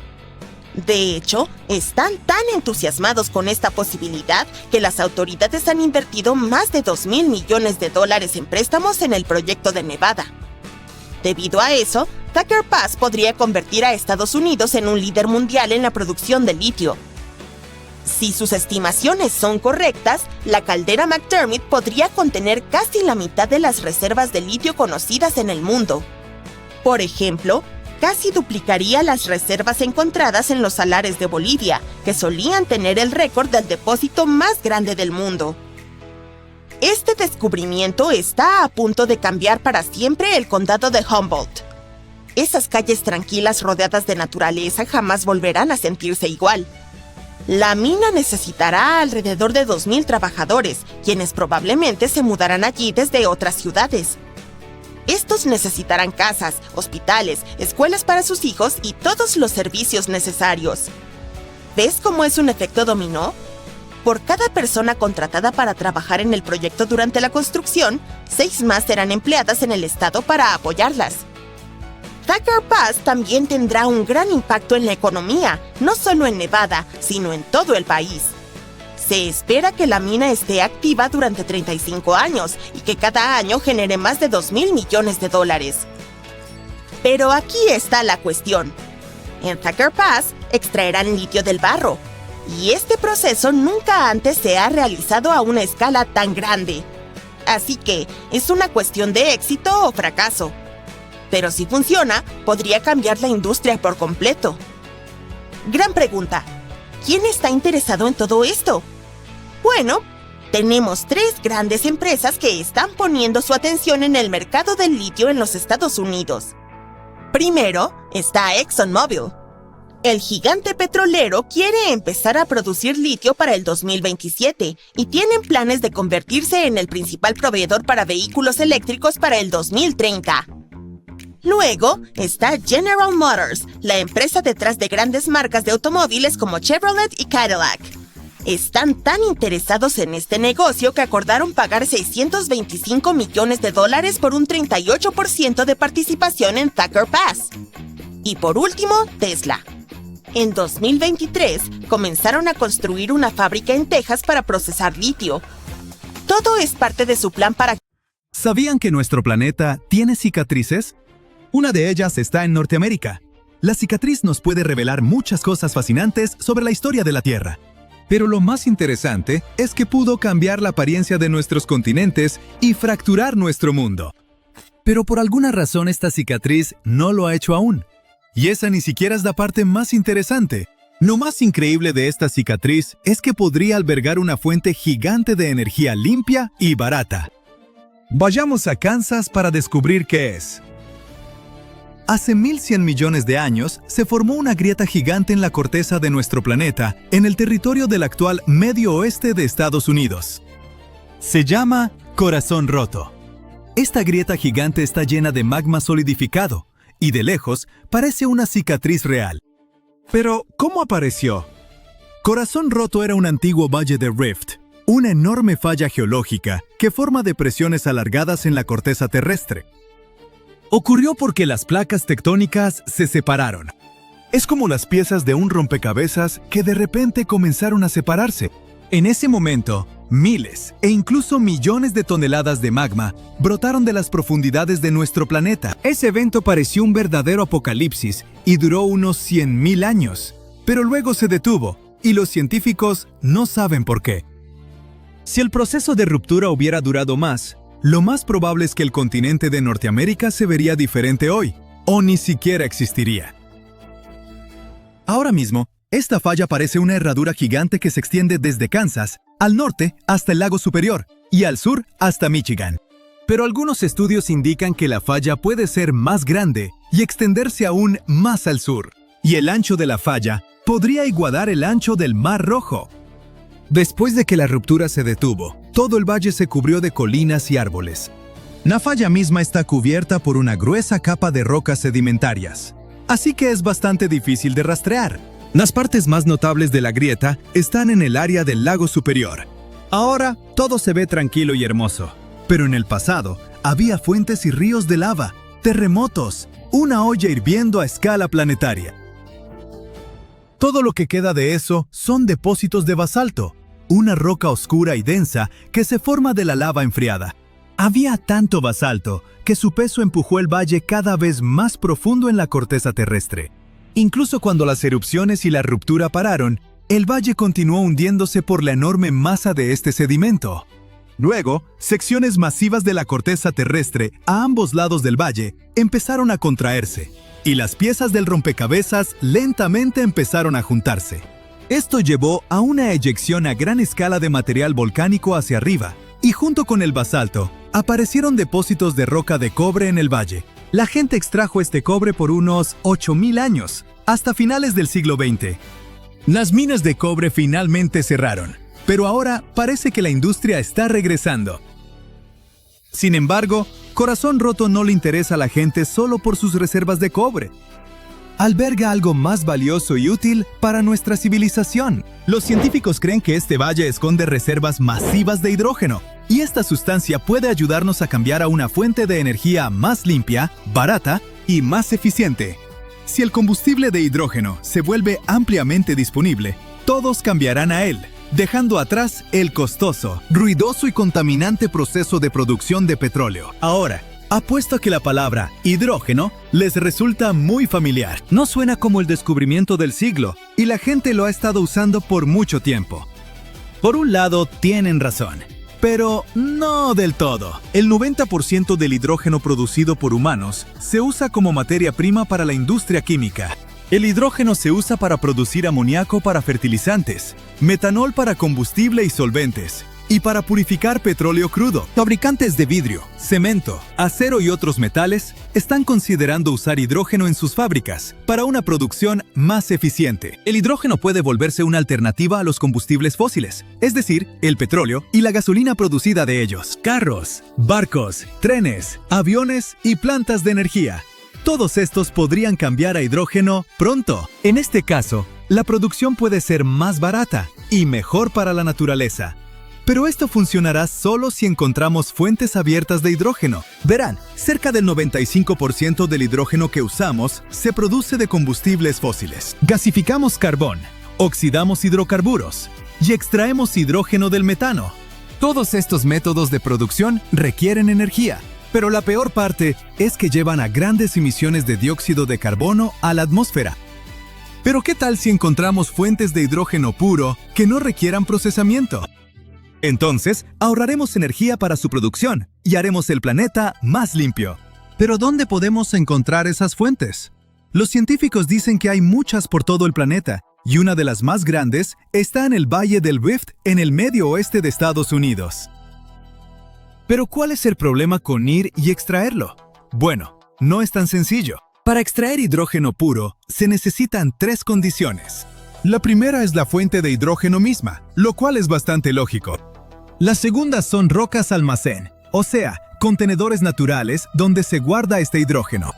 De hecho, están tan entusiasmados con esta posibilidad que las autoridades han invertido más de $2,000 millones en préstamos en el proyecto de Nevada. Debido a eso, Thacker Pass podría convertir a Estados Unidos en un líder mundial en la producción de litio. Si sus estimaciones son correctas, la caldera McDermott podría contener casi la mitad de las reservas de litio conocidas en el mundo. Por ejemplo, casi duplicaría las reservas encontradas en los salares de Bolivia, que solían tener el récord del depósito más grande del mundo. Este descubrimiento está a punto de cambiar para siempre el condado de Humboldt. Esas calles tranquilas rodeadas de naturaleza jamás volverán a sentirse igual. La mina necesitará alrededor de 2,000 trabajadores, quienes probablemente se mudarán allí desde otras ciudades. Estos necesitarán casas, hospitales, escuelas para sus hijos y todos los servicios necesarios. ¿Ves cómo es un efecto dominó? Por cada persona contratada para trabajar en el proyecto durante la construcción, 6 más serán empleadas en el estado para apoyarlas. Thacker Pass también tendrá un gran impacto en la economía, no solo en Nevada, sino en todo el país. Se espera que la mina esté activa durante 35 años y que cada año genere más de $2,000 millones. Pero aquí está la cuestión. En Thacker Pass extraerán litio del barro, y este proceso nunca antes se ha realizado a una escala tan grande. Así que es una cuestión de éxito o fracaso. Pero si funciona, podría cambiar la industria por completo. Gran pregunta. ¿Quién está interesado en todo esto? Bueno, tenemos 3 grandes empresas que están poniendo su atención en el mercado del litio en los Estados Unidos. Primero está ExxonMobil. El gigante petrolero quiere empezar a producir litio para el 2027 y tienen planes de convertirse en el principal proveedor para vehículos eléctricos para el 2030. Luego está General Motors, la empresa detrás de grandes marcas de automóviles como Chevrolet y Cadillac. Están tan interesados en este negocio que acordaron pagar $625 millones por un 38% de participación en Thacker Pass. Y por último, Tesla. En 2023, comenzaron a construir una fábrica en Texas para procesar litio. Todo es parte de su plan para... ¿Sabían que nuestro planeta tiene cicatrices? Una de ellas está en Norteamérica. La cicatriz nos puede revelar muchas cosas fascinantes sobre la historia de la Tierra. Pero lo más interesante es que pudo cambiar la apariencia de nuestros continentes y fracturar nuestro mundo. Pero por alguna razón esta cicatriz no lo ha hecho aún. Y esa ni siquiera es la parte más interesante. Lo más increíble de esta cicatriz es que podría albergar una fuente gigante de energía limpia y barata. Vayamos a Kansas para descubrir qué es. Hace 1,100 millones de años se formó una grieta gigante en la corteza de nuestro planeta, en el territorio del actual Medio Oeste de Estados Unidos. Se llama Corazón Roto. Esta grieta gigante está llena de magma solidificado, y de lejos parece una cicatriz real. Pero, ¿cómo apareció? Corazón Roto era un antiguo valle de Rift, una enorme falla geológica que forma depresiones alargadas en la corteza terrestre. Ocurrió porque las placas tectónicas se separaron. Es como las piezas de un rompecabezas que de repente comenzaron a separarse. En ese momento, Miles e incluso millones de toneladas de magma brotaron de las profundidades de nuestro planeta. Ese evento pareció un verdadero apocalipsis y duró unos 100.000 años, pero luego se detuvo y los científicos no saben por qué. Si el proceso de ruptura hubiera durado más, lo más probable es que el continente de Norteamérica se vería diferente hoy, o ni siquiera existiría. Ahora mismo, esta falla parece una herradura gigante que se extiende desde Kansas, al norte hasta el lago Superior, y al sur hasta Michigan. Pero algunos estudios indican que la falla puede ser más grande y extenderse aún más al sur, y el ancho de la falla podría igualar el ancho del Mar Rojo. Después de que la ruptura se detuvo, todo el valle se cubrió de colinas y árboles. La falla misma está cubierta por una gruesa capa de rocas sedimentarias, así que es bastante difícil de rastrear. Las partes más notables de la grieta están en el área del lago Superior. Ahora todo se ve tranquilo y hermoso, pero en el pasado había fuentes y ríos de lava, terremotos, una olla hirviendo a escala planetaria. Todo lo que queda de eso son depósitos de basalto, una roca oscura y densa que se forma de la lava enfriada. Había tanto basalto que su peso empujó el valle cada vez más profundo en la corteza terrestre. Incluso cuando las erupciones y la ruptura pararon, el valle continuó hundiéndose por la enorme masa de este sedimento. Luego, secciones masivas de la corteza terrestre a ambos lados del valle empezaron a contraerse, y las piezas del rompecabezas lentamente empezaron a juntarse. Esto llevó a una eyección a gran escala de material volcánico hacia arriba, y junto con el basalto, aparecieron depósitos de roca de cobre en el valle. La gente extrajo este cobre por unos 8.000 años, hasta finales del siglo XX. Las minas de cobre finalmente cerraron, pero ahora parece que la industria está regresando. Sin embargo, Corazón Roto no le interesa a la gente solo por sus reservas de cobre. Alberga algo más valioso y útil para nuestra civilización. Los científicos creen que este valle esconde reservas masivas de hidrógeno, y esta sustancia puede ayudarnos a cambiar a una fuente de energía más limpia, barata y más eficiente. Si el combustible de hidrógeno se vuelve ampliamente disponible, todos cambiarán a él, dejando atrás el costoso, ruidoso y contaminante proceso de producción de petróleo. Ahora, apuesto a que la palabra hidrógeno les resulta muy familiar. No suena como el descubrimiento del siglo, y la gente lo ha estado usando por mucho tiempo. Por un lado, tienen razón, pero no del todo. El 90% del hidrógeno producido por humanos se usa como materia prima para la industria química. El hidrógeno se usa para producir amoníaco para fertilizantes, metanol para combustible y solventes, y para purificar petróleo crudo. Fabricantes de vidrio, cemento, acero y otros metales están considerando usar hidrógeno en sus fábricas para una producción más eficiente. El hidrógeno puede volverse una alternativa a los combustibles fósiles, es decir, el petróleo y la gasolina producida de ellos. Carros, barcos, trenes, aviones y plantas de energía. Todos estos podrían cambiar a hidrógeno pronto. En este caso, la producción puede ser más barata y mejor para la naturaleza. Pero esto funcionará solo si encontramos fuentes abiertas de hidrógeno. Verán, cerca del 95% del hidrógeno que usamos se produce de combustibles fósiles. Gasificamos carbón, oxidamos hidrocarburos y extraemos hidrógeno del metano. Todos estos métodos de producción requieren energía. Pero la peor parte es que llevan a grandes emisiones de dióxido de carbono a la atmósfera. Pero ¿qué tal si encontramos fuentes de hidrógeno puro que no requieran procesamiento? Entonces, ahorraremos energía para su producción y haremos el planeta más limpio. ¿Pero dónde podemos encontrar esas fuentes? Los científicos dicen que hay muchas por todo el planeta, y una de las más grandes está en el Valle del Rift en el medio oeste de Estados Unidos. Pero ¿cuál es el problema con ir y extraerlo? Bueno, no es tan sencillo. Para extraer hidrógeno puro, se necesitan 3 condiciones. La primera es la fuente de hidrógeno misma, lo cual es bastante lógico. La segunda son rocas almacén, o sea, contenedores naturales donde se guarda este hidrógeno.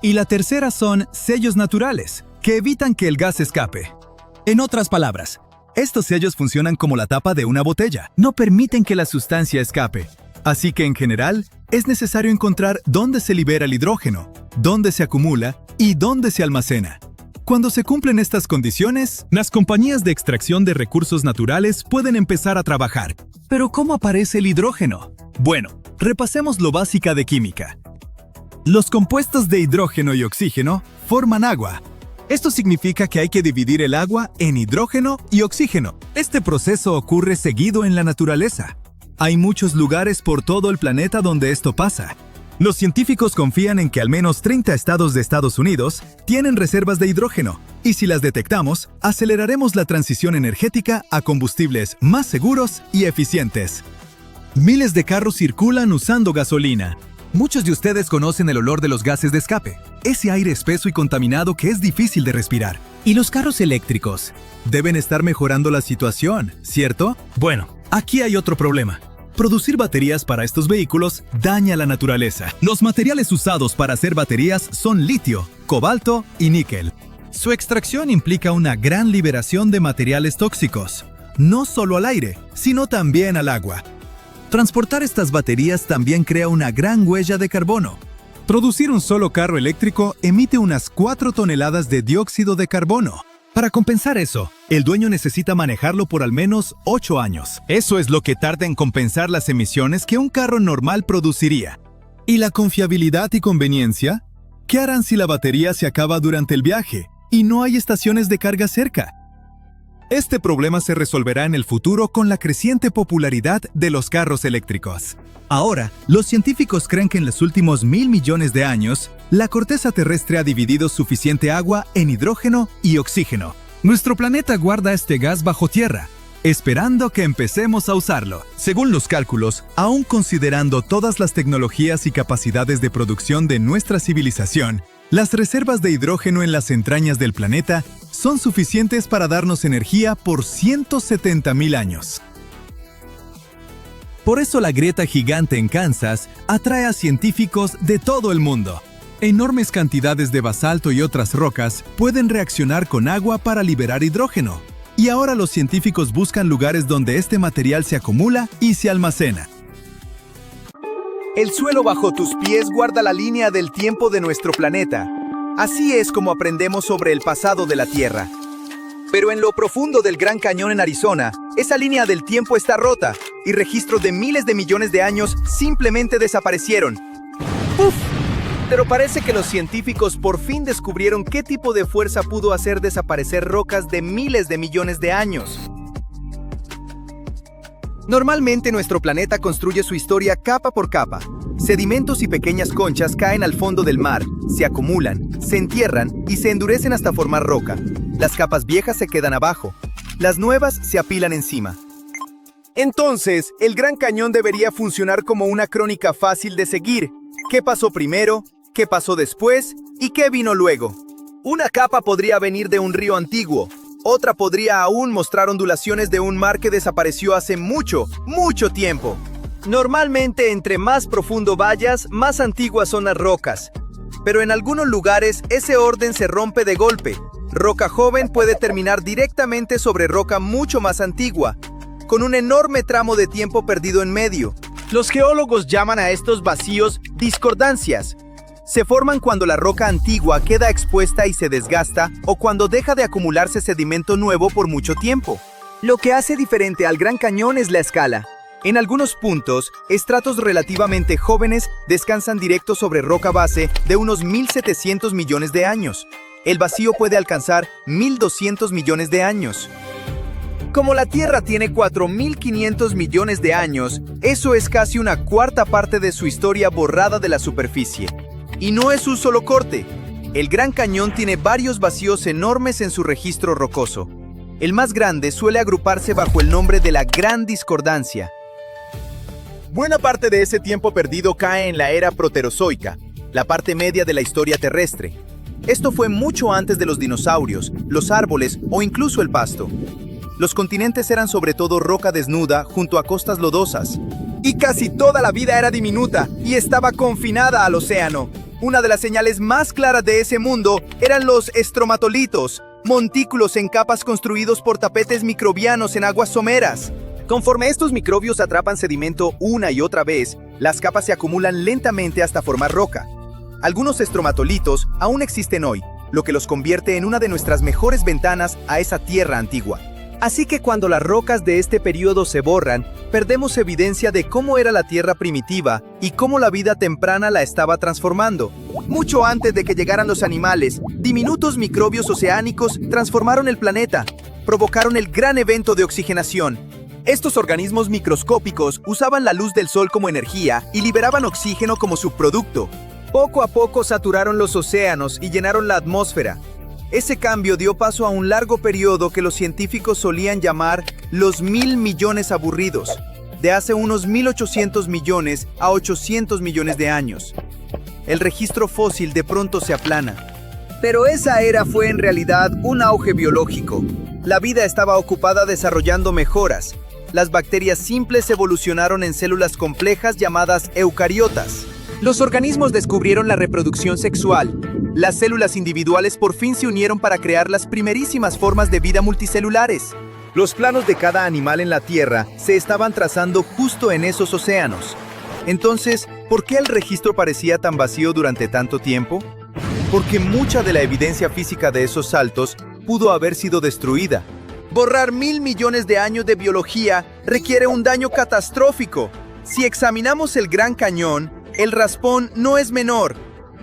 Y la tercera son sellos naturales, que evitan que el gas escape. En otras palabras, estos sellos funcionan como la tapa de una botella, no permiten que la sustancia escape. Así que en general, es necesario encontrar dónde se libera el hidrógeno, dónde se acumula y dónde se almacena. Cuando se cumplen estas condiciones, las compañías de extracción de recursos naturales pueden empezar a trabajar. Pero ¿cómo aparece el hidrógeno? Bueno, repasemos lo básico de química. Los compuestos de hidrógeno y oxígeno forman agua. Esto significa que hay que dividir el agua en hidrógeno y oxígeno. Este proceso ocurre seguido en la naturaleza. Hay muchos lugares por todo el planeta donde esto pasa. Los científicos confían en que al menos 30 estados de Estados Unidos tienen reservas de hidrógeno, y si las detectamos, aceleraremos la transición energética a combustibles más seguros y eficientes. Miles de carros circulan usando gasolina. Muchos de ustedes conocen el olor de los gases de escape, ese aire espeso y contaminado que es difícil de respirar. ¿Y los carros eléctricos? Deben estar mejorando la situación, ¿cierto? Bueno, aquí hay otro problema. Producir baterías para estos vehículos daña la naturaleza. Los materiales usados para hacer baterías son litio, cobalto y níquel. Su extracción implica una gran liberación de materiales tóxicos, no solo al aire, sino también al agua. Transportar estas baterías también crea una gran huella de carbono. Producir un solo carro eléctrico emite unas 4 toneladas de dióxido de carbono. Para compensar eso, el dueño necesita manejarlo por al menos 8 años. Eso es lo que tarda en compensar las emisiones que un carro normal produciría. ¿Y la confiabilidad y conveniencia? ¿Qué harán si la batería se acaba durante el viaje y no hay estaciones de carga cerca? Este problema se resolverá en el futuro con la creciente popularidad de los carros eléctricos. Ahora, los científicos creen que en los últimos 1.000 millones de años, la corteza terrestre ha dividido suficiente agua en hidrógeno y oxígeno. Nuestro planeta guarda este gas bajo tierra, esperando que empecemos a usarlo. Según los cálculos, aún considerando todas las tecnologías y capacidades de producción de nuestra civilización, las reservas de hidrógeno en las entrañas del planeta son suficientes para darnos energía por 170.000 años. Por eso la grieta gigante en Kansas atrae a científicos de todo el mundo. Enormes cantidades de basalto y otras rocas pueden reaccionar con agua para liberar hidrógeno. Y ahora los científicos buscan lugares donde este material se acumula y se almacena. El suelo bajo tus pies guarda la línea del tiempo de nuestro planeta. Así es como aprendemos sobre el pasado de la Tierra. Pero en lo profundo del Gran Cañón en Arizona, esa línea del tiempo está rota y registros de miles de millones de años simplemente desaparecieron. ¡Uf! Pero parece que los científicos por fin descubrieron qué tipo de fuerza pudo hacer desaparecer rocas de miles de millones de años. Normalmente nuestro planeta construye su historia capa por capa. Sedimentos y pequeñas conchas caen al fondo del mar, se acumulan, se entierran y se endurecen hasta formar roca. Las capas viejas se quedan abajo, las nuevas se apilan encima. Entonces, el Gran Cañón debería funcionar como una crónica fácil de seguir. ¿Qué pasó primero? ¿Qué pasó después? ¿Y qué vino luego? Una capa podría venir de un río antiguo. Otra podría aún mostrar ondulaciones de un mar que desapareció hace mucho, mucho tiempo. Normalmente, entre más profundo vayas, más antiguas son las rocas. Pero en algunos lugares, ese orden se rompe de golpe. Roca joven puede terminar directamente sobre roca mucho más antigua, con un enorme tramo de tiempo perdido en medio. Los geólogos llaman a estos vacíos discordancias. Se forman cuando la roca antigua queda expuesta y se desgasta o cuando deja de acumularse sedimento nuevo por mucho tiempo. Lo que hace diferente al Gran Cañón es la escala. En algunos puntos, estratos relativamente jóvenes descansan directo sobre roca base de unos 1.700 millones de años. El vacío puede alcanzar 1.200 millones de años. Como la Tierra tiene 4.500 millones de años, eso es casi una cuarta parte de su historia borrada de la superficie. Y no es un solo corte. El Gran Cañón tiene varios vacíos enormes en su registro rocoso. El más grande suele agruparse bajo el nombre de la Gran Discordancia. Buena parte de ese tiempo perdido cae en la era proterozoica, la parte media de la historia terrestre. Esto fue mucho antes de los dinosaurios, los árboles o incluso el pasto. Los continentes eran sobre todo roca desnuda junto a costas lodosas. Y casi toda la vida era diminuta y estaba confinada al océano. Una de las señales más claras de ese mundo eran los estromatolitos, montículos en capas construidos por tapetes microbianos en aguas someras. Conforme estos microbios atrapan sedimento una y otra vez, las capas se acumulan lentamente hasta formar roca. Algunos estromatolitos aún existen hoy, lo que los convierte en una de nuestras mejores ventanas a esa tierra antigua. Así que cuando las rocas de este periodo se borran, perdemos evidencia de cómo era la tierra primitiva y cómo la vida temprana la estaba transformando. Mucho antes de que llegaran los animales, diminutos microbios oceánicos transformaron el planeta, provocaron el gran evento de oxigenación. Estos organismos microscópicos usaban la luz del sol como energía y liberaban oxígeno como subproducto. Poco a poco saturaron los océanos y llenaron la atmósfera. Ese cambio dio paso a un largo periodo que los científicos solían llamar los 1000 millones aburridos, de hace unos 1800 millones a 800 millones de años. El registro fósil de pronto se aplana. Pero esa era fue en realidad un auge biológico. La vida estaba ocupada desarrollando mejoras. Las bacterias simples evolucionaron en células complejas llamadas eucariotas. Los organismos descubrieron la reproducción sexual. Las células individuales por fin se unieron para crear las primerísimas formas de vida multicelulares. Los planos de cada animal en la Tierra se estaban trazando justo en esos océanos. Entonces, ¿por qué el registro parecía tan vacío durante tanto tiempo? Porque mucha de la evidencia física de esos saltos pudo haber sido destruida. Borrar 1000 millones de años de biología requiere un daño catastrófico. Si examinamos el Gran Cañón, el raspón no es menor.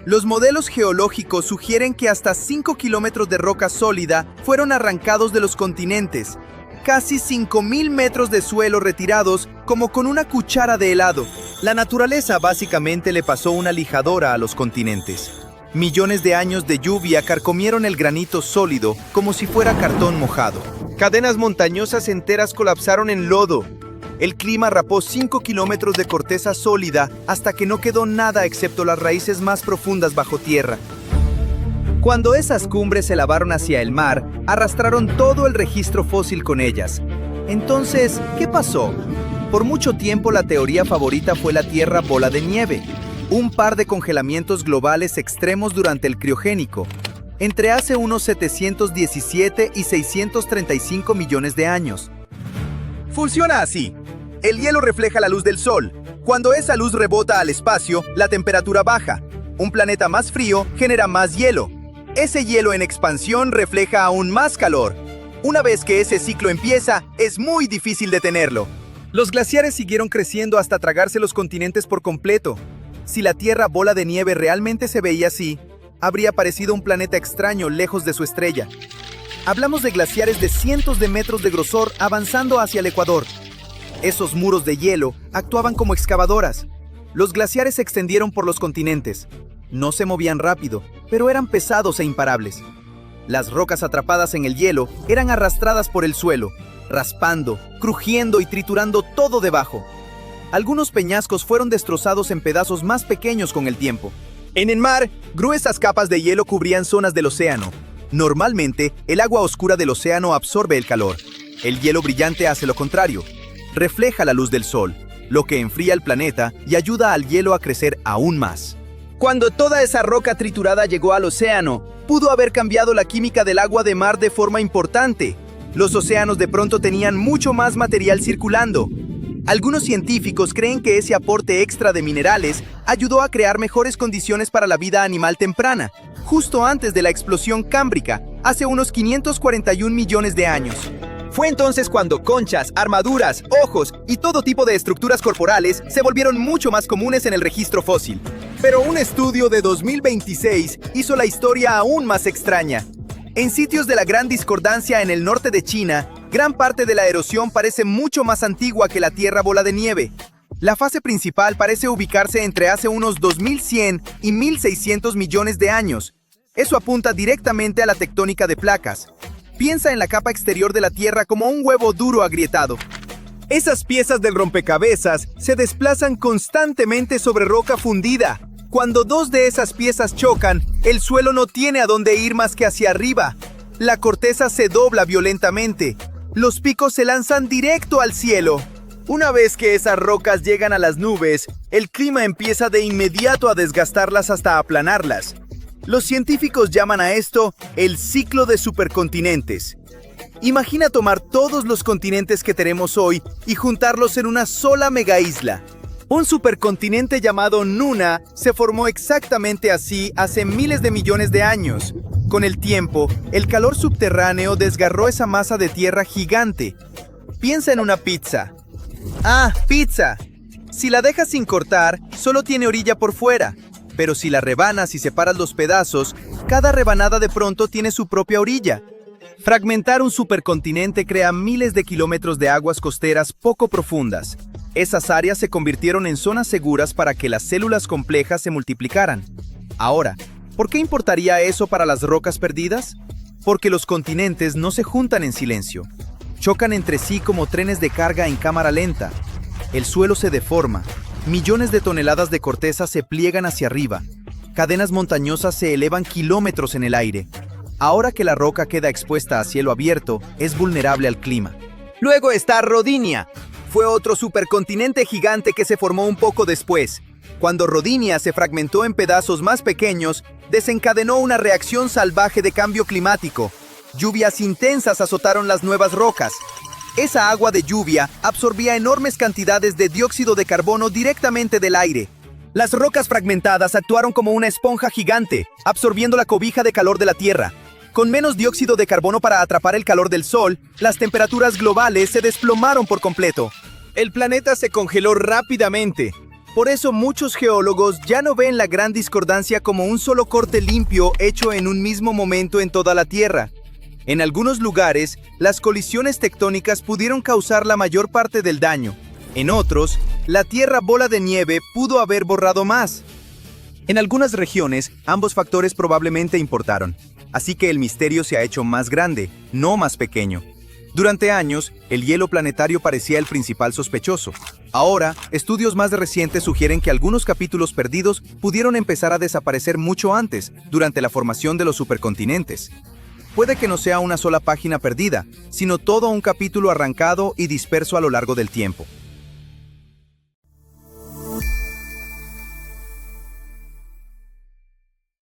Los modelos geológicos sugieren que hasta 5 kilómetros de roca sólida fueron arrancados de los continentes. Casi 5000 metros de suelo retirados como con una cuchara de helado. La naturaleza básicamente le pasó una lijadora a los continentes. Millones de años de lluvia carcomieron el granito sólido como si fuera cartón mojado. Cadenas montañosas enteras colapsaron en lodo. El clima rapó 5 kilómetros de corteza sólida hasta que no quedó nada excepto las raíces más profundas bajo tierra. Cuando esas cumbres se lavaron hacia el mar, arrastraron todo el registro fósil con ellas. Entonces, ¿qué pasó? Por mucho tiempo la teoría favorita fue la Tierra bola de nieve, un par de congelamientos globales extremos durante el Criogénico, entre hace unos 717 y 635 millones de años. Funciona así. El hielo refleja la luz del sol. Cuando esa luz rebota al espacio, la temperatura baja. Un planeta más frío genera más hielo. Ese hielo en expansión refleja aún más calor. Una vez que ese ciclo empieza, es muy difícil detenerlo. Los glaciares siguieron creciendo hasta tragarse los continentes por completo. Si la Tierra bola de nieve realmente se veía así, habría parecido un planeta extraño lejos de su estrella. Hablamos de glaciares de cientos de metros de grosor avanzando hacia el Ecuador. Esos muros de hielo actuaban como excavadoras. Los glaciares se extendieron por los continentes. No se movían rápido, pero eran pesados e imparables. Las rocas atrapadas en el hielo eran arrastradas por el suelo, raspando, crujiendo y triturando todo debajo. Algunos peñascos fueron destrozados en pedazos más pequeños con el tiempo. En el mar, gruesas capas de hielo cubrían zonas del océano. Normalmente, el agua oscura del océano absorbe el calor. El hielo brillante hace lo contrario. Refleja la luz del sol, lo que enfría el planeta y ayuda al hielo a crecer aún más. Cuando toda esa roca triturada llegó al océano, pudo haber cambiado la química del agua de mar de forma importante. Los océanos de pronto tenían mucho más material circulando. Algunos científicos creen que ese aporte extra de minerales ayudó a crear mejores condiciones para la vida animal temprana, justo antes de la explosión cámbrica, hace unos 541 millones de años. Fue entonces cuando conchas, armaduras, ojos y todo tipo de estructuras corporales se volvieron mucho más comunes en el registro fósil. Pero un estudio de 2026 hizo la historia aún más extraña. En sitios de la Gran Discordancia en el norte de China, gran parte de la erosión parece mucho más antigua que la Tierra bola de nieve. La fase principal parece ubicarse entre hace unos 2100 y 1600 millones de años. Eso apunta directamente a la tectónica de placas. Piensa en la capa exterior de la Tierra como un huevo duro agrietado. Esas piezas del rompecabezas se desplazan constantemente sobre roca fundida. Cuando dos de esas piezas chocan, el suelo no tiene a dónde ir más que hacia arriba. La corteza se dobla violentamente. Los picos se lanzan directo al cielo. Una vez que esas rocas llegan a las nubes, el clima empieza de inmediato a desgastarlas hasta aplanarlas. Los científicos llaman a esto el ciclo de supercontinentes. Imagina tomar todos los continentes que tenemos hoy y juntarlos en una sola megaisla. Un supercontinente llamado Nuna se formó exactamente así hace miles de millones de años. Con el tiempo, el calor subterráneo desgarró esa masa de tierra gigante. Piensa en una pizza. ¡Ah, pizza! Si la dejas sin cortar, solo tiene orilla por fuera. Pero si la rebanas y separas los pedazos, cada rebanada de pronto tiene su propia orilla. Fragmentar un supercontinente crea miles de kilómetros de aguas costeras poco profundas. Esas áreas se convirtieron en zonas seguras para que las células complejas se multiplicaran. Ahora, ¿por qué importaría eso para las rocas perdidas? Porque los continentes no se juntan en silencio. Chocan entre sí como trenes de carga en cámara lenta. El suelo se deforma. Millones de toneladas de corteza se pliegan hacia arriba. Cadenas montañosas se elevan kilómetros en el aire. Ahora que la roca queda expuesta a cielo abierto, es vulnerable al clima. Luego está Rodinia. Fue otro supercontinente gigante que se formó un poco después. Cuando Rodinia se fragmentó en pedazos más pequeños, desencadenó una reacción salvaje de cambio climático. Lluvias intensas azotaron las nuevas rocas. Esa agua de lluvia absorbía enormes cantidades de dióxido de carbono directamente del aire. Las rocas fragmentadas actuaron como una esponja gigante, absorbiendo la cobija de calor de la Tierra. Con menos dióxido de carbono para atrapar el calor del Sol, las temperaturas globales se desplomaron por completo. El planeta se congeló rápidamente. Por eso muchos geólogos ya no ven la gran discordancia como un solo corte limpio hecho en un mismo momento en toda la Tierra. En algunos lugares, las colisiones tectónicas pudieron causar la mayor parte del daño. En otros, la Tierra bola de nieve pudo haber borrado más. En algunas regiones, ambos factores probablemente importaron. Así que el misterio se ha hecho más grande, no más pequeño. Durante años, el hielo planetario parecía el principal sospechoso. Ahora, estudios más recientes sugieren que algunos capítulos perdidos pudieron empezar a desaparecer mucho antes, durante la formación de los supercontinentes. Puede que no sea una sola página perdida, sino todo un capítulo arrancado y disperso a lo largo del tiempo.